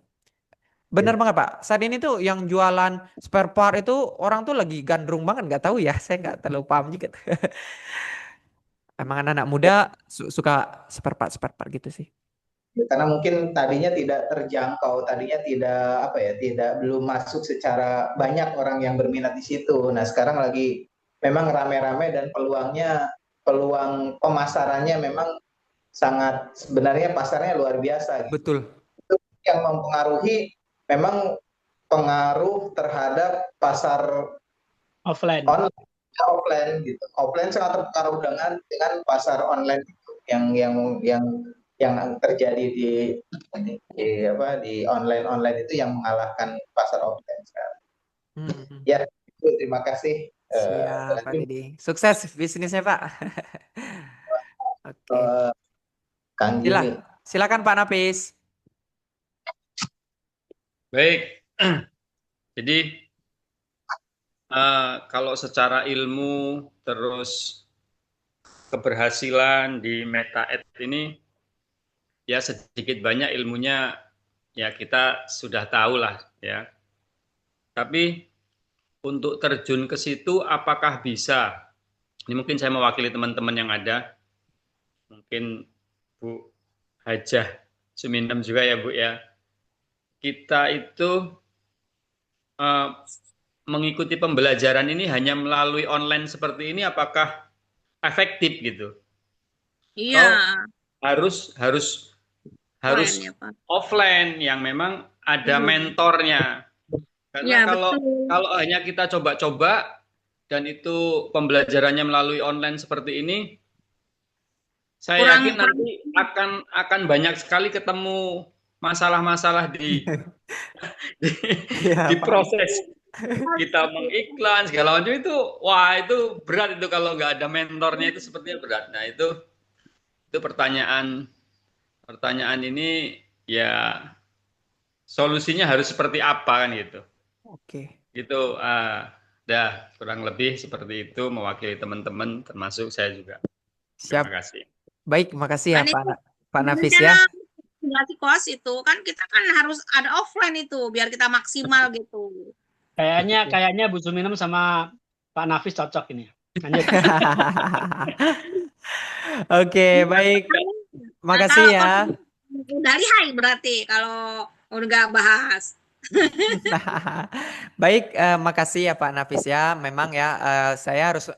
Bener banget Pak. Saat ini tuh yang jualan spare part itu orang tuh lagi gandrung banget, nggak tahu ya. Saya nggak terlalu paham juga. Emang anak-anak muda suka spare part gitu sih. Karena mungkin tadinya tidak terjangkau, tadinya tidak belum masuk secara banyak orang yang berminat di situ. Nah, sekarang lagi memang rame-rame dan peluang pemasarannya memang sangat, sebenarnya pasarnya luar biasa gitu. Betul. yang mempengaruhi memang pengaruh terhadap pasar Offline. offline gitu. Offline sangat terpengaruh dengan pasar online itu yang terjadi di online itu yang mengalahkan pasar offline sekarang. Ya, terima kasih. Siap, Pak Didi. Sukses bisnisnya, Pak. Oke. Kang Jimmy. Silakan Pak Nafis. Baik. Jadi kalau secara ilmu terus keberhasilan di MetaEd ini ya sedikit banyak ilmunya ya kita sudah tahu lah ya. Tapi untuk terjun ke situ apakah bisa? Ini mungkin saya mewakili teman-teman yang ada. Mungkin Bu Hajah Suminem juga ya Bu ya. Kita itu mengikuti pembelajaran ini hanya melalui online seperti ini apakah efektif gitu? Iya. Harus Offline ya, Pak. offline yang memang ada mentornya. Karena Ya, kalau hanya kita coba-coba dan itu pembelajarannya melalui online seperti ini, saya yakin nanti akan banyak sekali ketemu masalah-masalah di proses kita mengiklan segala macam itu. Wah, itu berat itu kalau nggak ada mentornya, itu sepertinya berat. Nah, itu pertanyaan ini ya solusinya harus seperti apa kan gitu. Oke. Gitu, kurang lebih seperti itu mewakili teman-teman termasuk saya juga. Siap. Terima kasih. Baik, makasih ya Pak Nafis Rencana ya. simulasi kos itu kan kita kan harus ada offline itu biar kita maksimal gitu. Kayaknya Bu Suminem sama Pak Nafis cocok ini. Lanjut. Oke, baik. Makasih ya. Udah lihai berarti kalau udah bahas. Baik, makasih ya Pak Nafis ya. Memang ya saya harus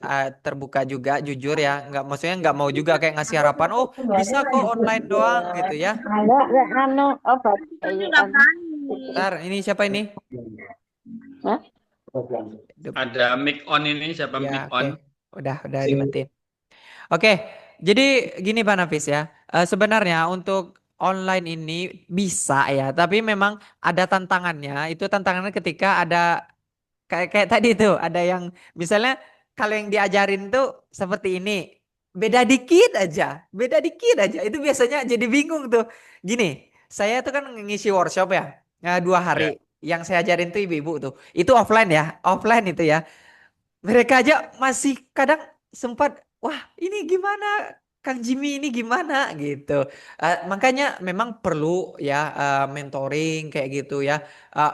terbuka juga, jujur ya. Maksudnya nggak mau juga kayak ngasih harapan. Oh bisa kok online doang gitu ya. Bentar, ini siapa ini? Ada mic on ini, siapa mic on? Udah dimatiin. Oke, jadi gini Pak Nafis ya. Sebenarnya untuk online ini bisa ya, tapi memang ada tantangannya. Itu tantangannya ketika ada kayak tadi tuh, ada yang misalnya kalau yang diajarin tuh seperti ini, beda dikit aja. Itu biasanya jadi bingung tuh. Gini, saya tuh kan ngisi workshop ya, 2 hari. Yang saya ajarin tuh ibu-ibu tuh. Itu offline ya, itu ya. Mereka aja masih kadang sempat, wah ini gimana Kang Jimmy ini gimana gitu. Makanya memang perlu ya mentoring kayak gitu ya.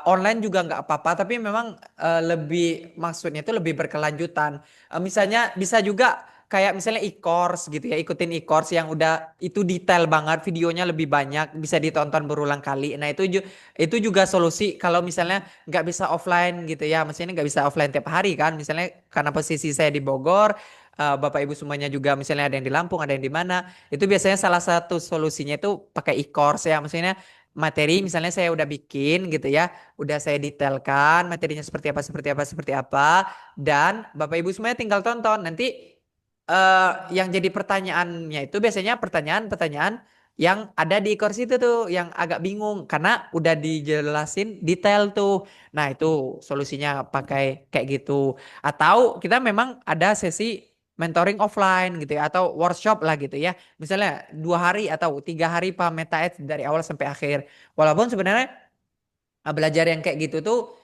Online juga nggak apa-apa, tapi memang maksudnya itu lebih berkelanjutan. Misalnya bisa juga kayak misalnya e-course gitu ya, ikutin e-course yang udah itu detail banget, videonya lebih banyak, bisa ditonton berulang kali. Nah itu juga solusi kalau misalnya nggak bisa offline gitu ya. Maksudnya nggak bisa offline tiap hari kan. Misalnya karena posisi saya di Bogor, Bapak Ibu semuanya juga misalnya ada yang di Lampung, ada yang di mana. Itu biasanya salah satu solusinya itu pakai e-course ya. Maksudnya materi misalnya saya udah bikin gitu ya. Udah saya detailkan materinya seperti apa. Dan Bapak Ibu semuanya tinggal tonton. Nanti yang jadi pertanyaannya itu biasanya pertanyaan-pertanyaan yang ada di e-course itu tuh yang agak bingung karena udah dijelasin detail tuh. Nah itu solusinya pakai kayak gitu. Atau kita memang ada sesi mentoring offline gitu ya, atau workshop lah gitu ya. Misalnya 2 hari atau 3 hari Pak MetaEd dari awal sampai akhir. Walaupun sebenarnya belajar yang kayak gitu tuh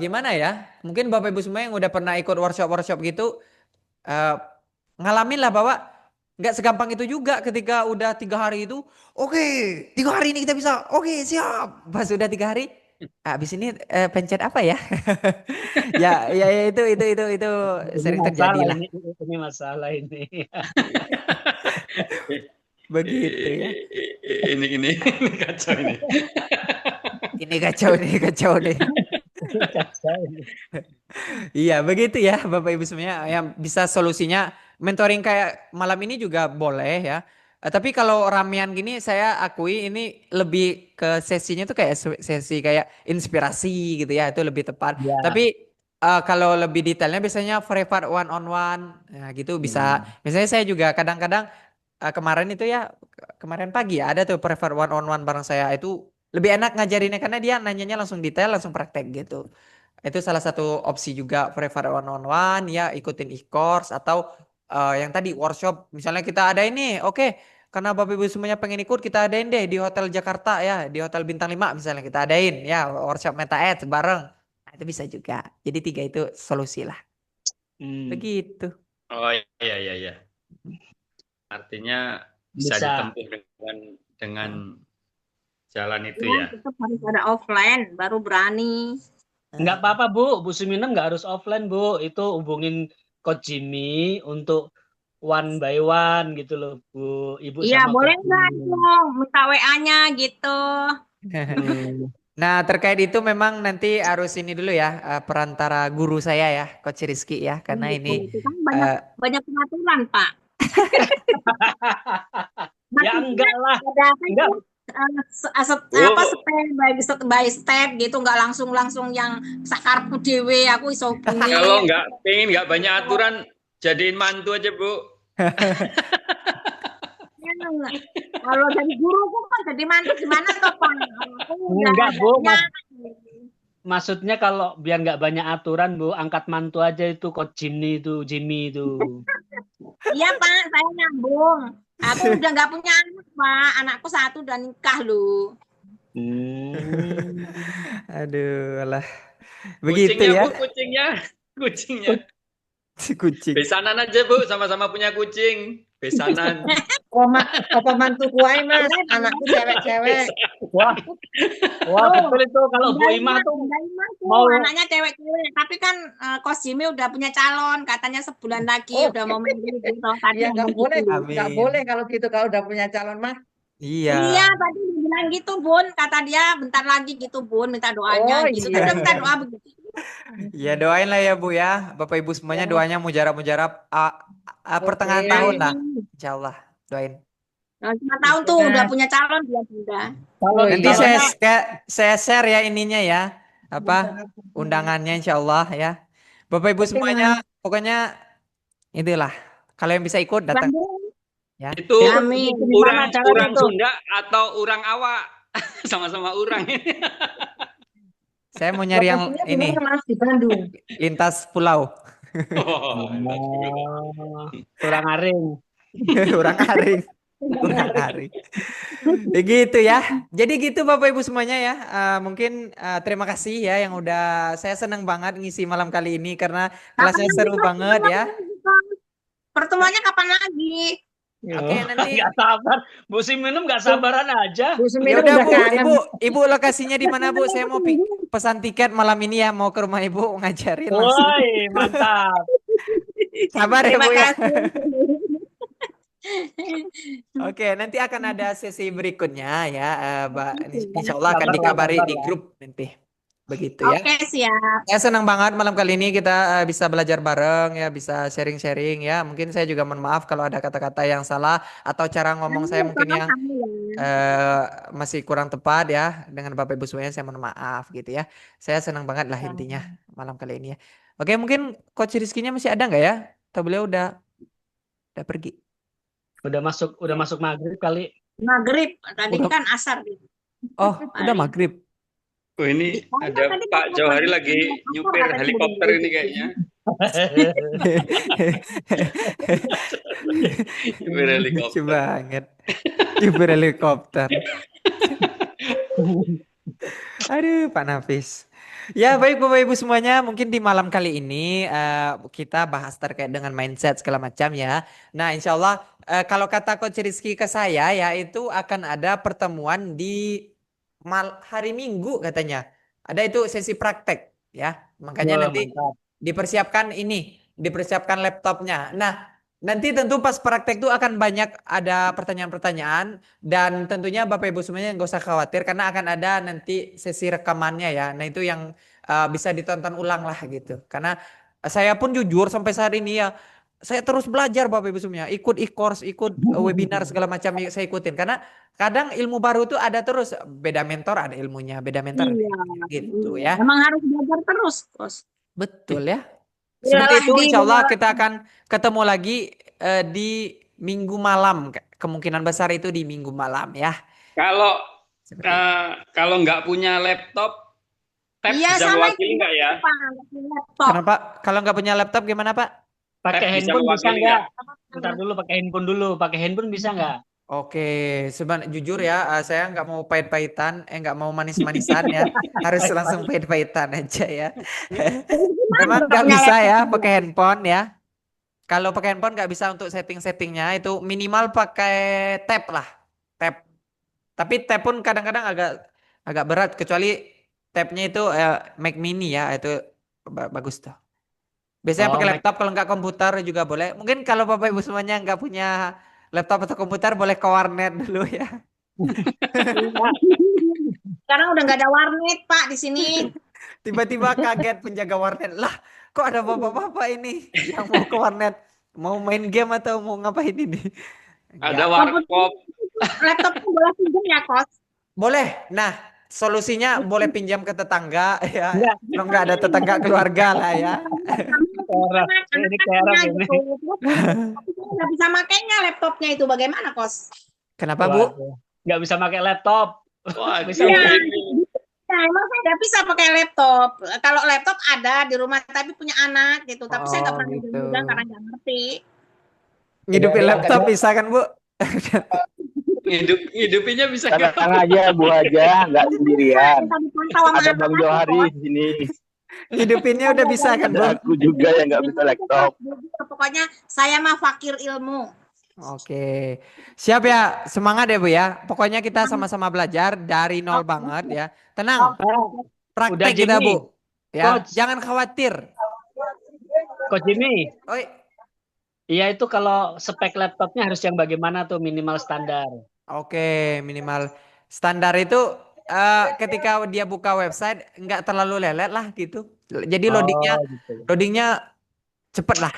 gimana ya? Mungkin Bapak Ibu semua yang udah pernah ikut workshop gitu ngalamin lah bahwa nggak segampang itu juga ketika udah 3 hari itu. Oke, 3 hari ini kita bisa. Oke, siap. Pas udah 3 hari, habis ini pencet apa ya? ya itu sering terjadi lah. Ini masalah ini. Begitu ya. Ini kacau ini. Ini kacau nih. Iya begitu ya Bapak Ibu semuanya. Yang bisa solusinya mentoring kayak malam ini juga boleh ya. Tapi kalau ramean gini saya akui ini lebih ke sesinya tuh kayak sesi kayak inspirasi gitu ya, itu lebih tepat. Ya. Tapi kalau lebih detailnya biasanya privat one on one, nah gitu bisa. Misalnya saya juga kadang-kadang kemarin itu ya kemarin pagi ya ada tuh privat one on one bareng saya, itu lebih enak ngajarinnya karena dia nanyanya langsung detail, langsung praktek gitu. Itu salah satu opsi juga privat one on one ya, ikutin e-course atau yang tadi workshop. Misalnya kita ada ini, oke, karena Bapak Ibu semuanya pengen ikut, kita adain deh di Hotel Jakarta ya, di Hotel Bintang 5 misalnya kita adain ya workshop Meta Ads bareng. Nah, itu bisa juga. Jadi 3 itu solusi lah. Begitu. Oh iya iya iya. Artinya bisa Bisa. ditempuh dengan jalan itu ya. Tetap harus ada offline baru berani. Nggak apa-apa Bu Suminem nggak harus offline Bu, itu hubungin Coach Jimmy untuk one by one gitu loh Bu, Ibu Iya, sama boleh Coach nggak Jimmy. dong minta WA-nya gitu. Nah, terkait itu memang nanti harus ini dulu ya, perantara guru saya ya, Coach Rizky ya, karena ini Itu kan banyak pengaturan, Pak. Ya enggak lah. Ada Enggak. step by step gitu, nggak langsung yang sakarpu dewe aku iso bunyi. Kalau nggak banyak aturan, jadiin mantu aja Bu. Kalau jadi guru kan jadi mantu gimana toh Pak? Enggak Bu, maksudnya kalau biar nggak banyak aturan Bu, angkat mantu aja itu Coach Jimmy itu. Iya Pak, saya nyambung. Aku udah nggak punya anak Pak, anakku 1 udah nikah loh. Aduh lah. Begitu Kucingnya ya. Bu, kucingnya. Kucing. Besanan aja Bu, sama-sama punya kucing. Besanan. Apa mantu kuai Mas, anakku cewek-cewek. Wah betul itu kalau Bu Imah tuh mau anaknya cewek-cewek, tapi kan Coach Jimmy udah punya calon, katanya sebulan lagi udah mau menikah gitu. Iya nggak boleh, nggak Amin. boleh kalau gitu kalau udah punya calon mah. Iya. Iya, tadi dia bilang gitu Bun, kata dia bentar lagi gitu Bun, minta doanya gitu. iya. Udah minta doa begitu. Ya doain lah ya Bu ya, Bapak Ibu semuanya doanya mujarab pertengahan Oke. tahun lah, Insya Allah doain. Nah, 5 tahun tuh udah punya calon dia sudah. Nanti iya. saya share ya ininya ya, undangannya Insya Allah ya. Bapak Ibu semuanya pokoknya itulah, kalau yang bisa ikut datang. Ya. Itu Amin. orang Sunda atau orang awak? Sama-sama orang. Saya mau nyari yang ini Mas di Bandung. lintas pulau. Orang aring. Orang aring. Orang aring. Begitu ya. Jadi gitu Bapak Ibu semuanya ya. Mungkin terima kasih ya yang udah, saya senang banget ngisi malam kali ini karena kelasnya seru banget ya. Pertemuannya kapan lagi? Oke, nanti nggak sabar. Bu Suminem nggak sabaran aja. ya udah Bu, Ibu lokasinya di mana Bu? Saya mau pesan tiket malam ini ya, mau ke rumah Ibu ngajarin langsung. Woi, mantap. Sabar ya Terima Bu ya. kasih. Oke, nanti akan ada sesi berikutnya ya, Mbak. Insya Allah akan dikabari di grup nanti. Begitu ya. Oke, siap. Saya senang banget malam kali ini kita bisa belajar bareng ya, bisa sharing-sharing ya. Mungkin saya juga mohon maaf kalau ada kata-kata yang salah atau cara ngomong saya mungkin yang masih kurang tepat ya. Dengan Bapak Ibu semuanya saya mohon maaf gitu ya. Saya senang banget lah intinya malam kali ini ya. Oke, mungkin Coach Rizky-nya masih ada nggak ya? Atau beliau udah pergi? Udah masuk maghrib kali. Maghrib, tadi kan asar. Oh, udah maghrib. Oh, ini ada Pak Jauhari lagi nyupir helikopter ini kayaknya. Nyupir helikopter. Lucu banget. Nyupir helikopter. Aduh, Pak Nafis. Ya baik Bapak Ibu semuanya, mungkin di malam kali ini kita bahas terkait dengan mindset segala macam ya. Nah insya Allah kalau kata Coach Rizky ke saya ya, itu akan ada pertemuan di hari Minggu katanya. Ada itu sesi praktek ya. Makanya nanti dipersiapkan laptopnya. Nah nanti tentu pas praktek itu akan banyak ada pertanyaan-pertanyaan, dan tentunya Bapak Ibu semuanya nggak usah khawatir karena akan ada nanti sesi rekamannya ya. Nah itu yang bisa ditonton ulang lah gitu. Karena saya pun jujur sampai saat ini ya saya terus belajar Bapak Ibu semuanya, ikut e-course, ikut webinar segala macam saya ikutin karena kadang ilmu baru itu ada terus, beda mentor ada ilmunya, beda mentor ada Iya, ilmunya gitu iya. ya. Emang harus belajar terus, Kos. Betul ya. Seperti Iyalah itu di insya Allah kita akan ketemu lagi di minggu malam. Kemungkinan besar itu di minggu malam ya. Kalau Seperti itu. kalau nggak punya laptop, tab Iya bisa sama mewakili itu nggak ya? Pak, nggak punya laptop. Kenapa? Kalau nggak punya laptop gimana Pak? Pakai Tab bisa handphone bisa mewakili nggak? nggak? Bentar dulu, pakai handphone dulu. Pakai handphone bisa nggak? Oke, jujur ya, saya nggak mau pahit-pahitan, nggak mau manis-manisan ya, harus langsung pahit-pahitan aja ya. Memang nggak Punya bisa laptop ya juga. pakai handphone ya. Kalau pakai handphone nggak bisa untuk setting-settingnya, itu minimal pakai tab lah, tab. Tapi tab pun kadang-kadang agak berat, kecuali tabnya itu Mac Mini ya, itu bagus tuh. Biasanya Oh, pakai Mac. laptop, kalau nggak komputer juga boleh. Mungkin kalau Bapak Ibu semuanya nggak punya laptop atau komputer, boleh ke warnet dulu ya. Sekarang udah nggak ada warnet Pak di sini. Tiba-tiba kaget penjaga warnet. Lah, kok ada bapak-bapak ini yang mau ke warnet? Mau main game atau mau ngapain ini? Ada Enggak. warkop. Laptopnya boleh pinjam ya, Kos? Boleh. Nah, solusinya boleh pinjam ke tetangga ya. Enggak. Kalau nggak ada tetangga keluarga lah ya. Kerap. Ini kerap ini. Gitu. Tapi saya nggak bisa makainya laptopnya itu bagaimana, Kos? Kenapa, Bu? Waduh. Nggak bisa pakai laptop. Wah, Bisa Iya. ini. Nah, emang saya nggak bisa pakai laptop. Kalau laptop ada di rumah, tapi punya anak gitu. Tapi saya nggak Oh, pernah gitu. juga karena nggak ngerti. Ngidupin Jadi yang laptop kedua- bisa kan, Bu? Hidupinnya bisa nggak? Tenang aja Bu aja, nggak sendirian. Kita dipantau sama Ada Bang anak-anak, Johari Kos. di sini. Ngidupinnya udah bisa kan, Bu? Ada aku juga yang nggak bisa laptop. Pokoknya saya mah fakir ilmu. Oke, siap ya, semangat ya Bu ya. Pokoknya kita sama-sama belajar dari nol banget ya. Tenang, Udah, praktek kita Jimmy. Bu. Ya, Coach. jangan khawatir. Coach Jimmy, Oi, iya itu kalau spek laptopnya harus yang bagaimana tuh minimal standar? oke, minimal standar itu ketika dia buka website nggak terlalu lelet lah gitu. Jadi loadingnya Oh, gitu. loadingnya cepet lah.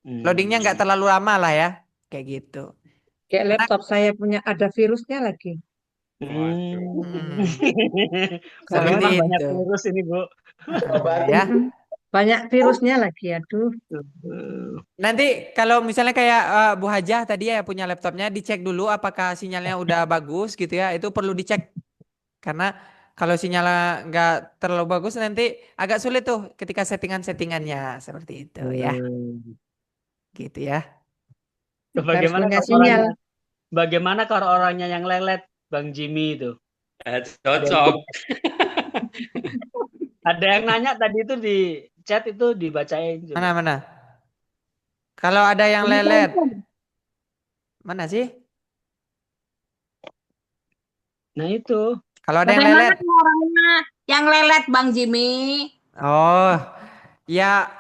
Loadingnya nggak terlalu lama lah ya, kayak gitu. Kayak laptop saya punya ada virusnya lagi. Hmm. Karena Seperti banyak itu. virus ini Bu. Ya. Banyak virusnya lagi, aduh. Nanti kalau misalnya kayak Bu Hajah tadi ya punya laptopnya, dicek dulu apakah sinyalnya udah bagus gitu ya. Itu perlu dicek. Karena kalau sinyalnya nggak terlalu bagus nanti agak sulit tuh ketika settingan-settingannya seperti itu ya. Gitu ya. Harus punya kalau sinyal. bagaimana kalau orangnya yang lelet, Bang Jimmy itu? Cocok. Ada yang nanya tadi itu di chat itu dibacain. coba. Mana? Kalau ada yang lelet. Mana sih? Nah itu. Kalau ada yang Bagaimana lelet. tuh orangnya yang lelet, Bang Jimmy? Oh, ya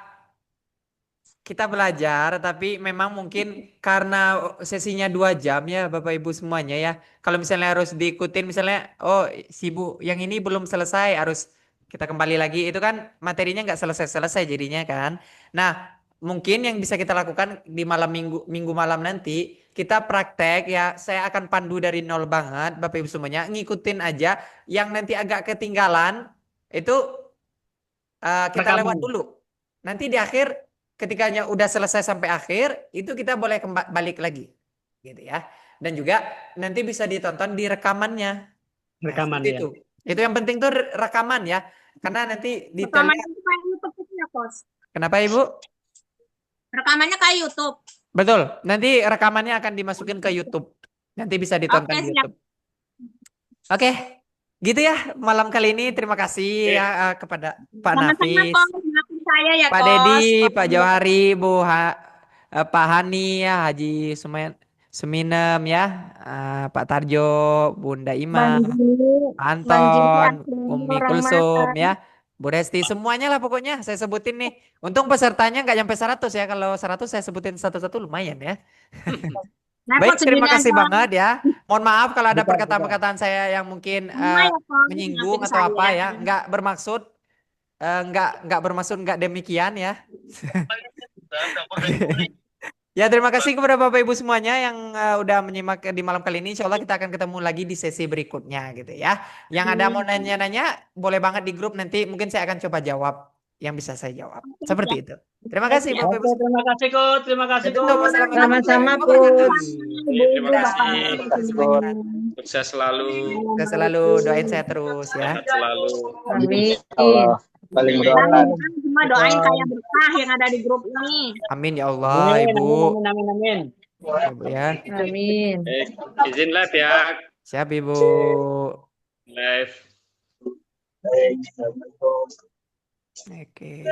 kita belajar, tapi memang mungkin karena sesinya 2 jam ya Bapak Ibu semuanya ya. Kalau misalnya harus diikutin, misalnya, oh si Bu yang ini belum selesai, harus kita kembali lagi. Itu kan materinya nggak selesai-selesai jadinya kan. Nah, mungkin yang bisa kita lakukan di minggu malam nanti, kita praktek ya. Saya akan pandu dari nol banget Bapak Ibu semuanya. Ngikutin aja. Yang nanti agak ketinggalan, itu kita Rekaman. lewat dulu. Nanti di akhir ketikanya udah selesai sampai akhir, itu kita boleh balik lagi. Gitu ya. Dan juga nanti bisa ditonton di rekamannya. Rekaman seperti ya. Itu yang penting tuh rekaman ya. Karena nanti Rekamannya detailnya. itu kayak YouTube itu ya, Kos? Kenapa Ibu? Rekamannya kayak YouTube. Betul. Nanti rekamannya akan dimasukin ke YouTube. Nanti bisa ditonton Oke, di siap. YouTube. Oke. Gitu ya malam kali ini. Terima kasih ya kepada Pak Sama-sama, Nafis, Kos. Maafin saya ya, Pak Kos. Dedi, Pak Johari, Pak Hani ya, Haji Seminem ya, Pak Tarjo, Bunda Ima, Bang Jimmy, Pak Anton, assalamualaikum Umi warahmatullahi Kulsum ya, Bu Resti, semuanya lah pokoknya saya sebutin nih. Untung pesertanya nggak nyampe 100 ya, kalau 100 saya sebutin satu-satu lumayan ya. Nah, Baik, Kos, terima segini kasih aja. banget ya. Mohon maaf kalau ada Bukan. perkataan-perkataan saya yang mungkin Sama ya, Kos. menyinggung Maafin atau apa saya. ya, nggak bermaksud nggak bermaksud nggak demikian ya. Ya, terima kasih kepada Bapak Ibu semuanya yang udah menyimak di malam kali ini. Insya Allah kita akan ketemu lagi di sesi berikutnya gitu ya. Yang ada mau nanya-nanya, boleh banget di grup, nanti mungkin saya akan coba jawab yang bisa saya jawab. Seperti itu. Terima kasih Bapak Ibu. Oke, terima kasih Kut. Terima kasih Ya, tutup. Kut. Wassalamualaikum Sama-sama, warahmatullahi Put. wabarakatuh. Terima Bapak. kasih. Semuanya. Sukses selalu. Kita selalu doain saya terus ya. Sehat selalu. Amin. Allah saling mendoakan. Semua doain saya berkah yang ada di grup ini. Amin ya Allah, Amin, Ibu. amin, amin, amin. Ibu ya. Amin. Baik, izin live ya. Siap Ibu. Live. Oke.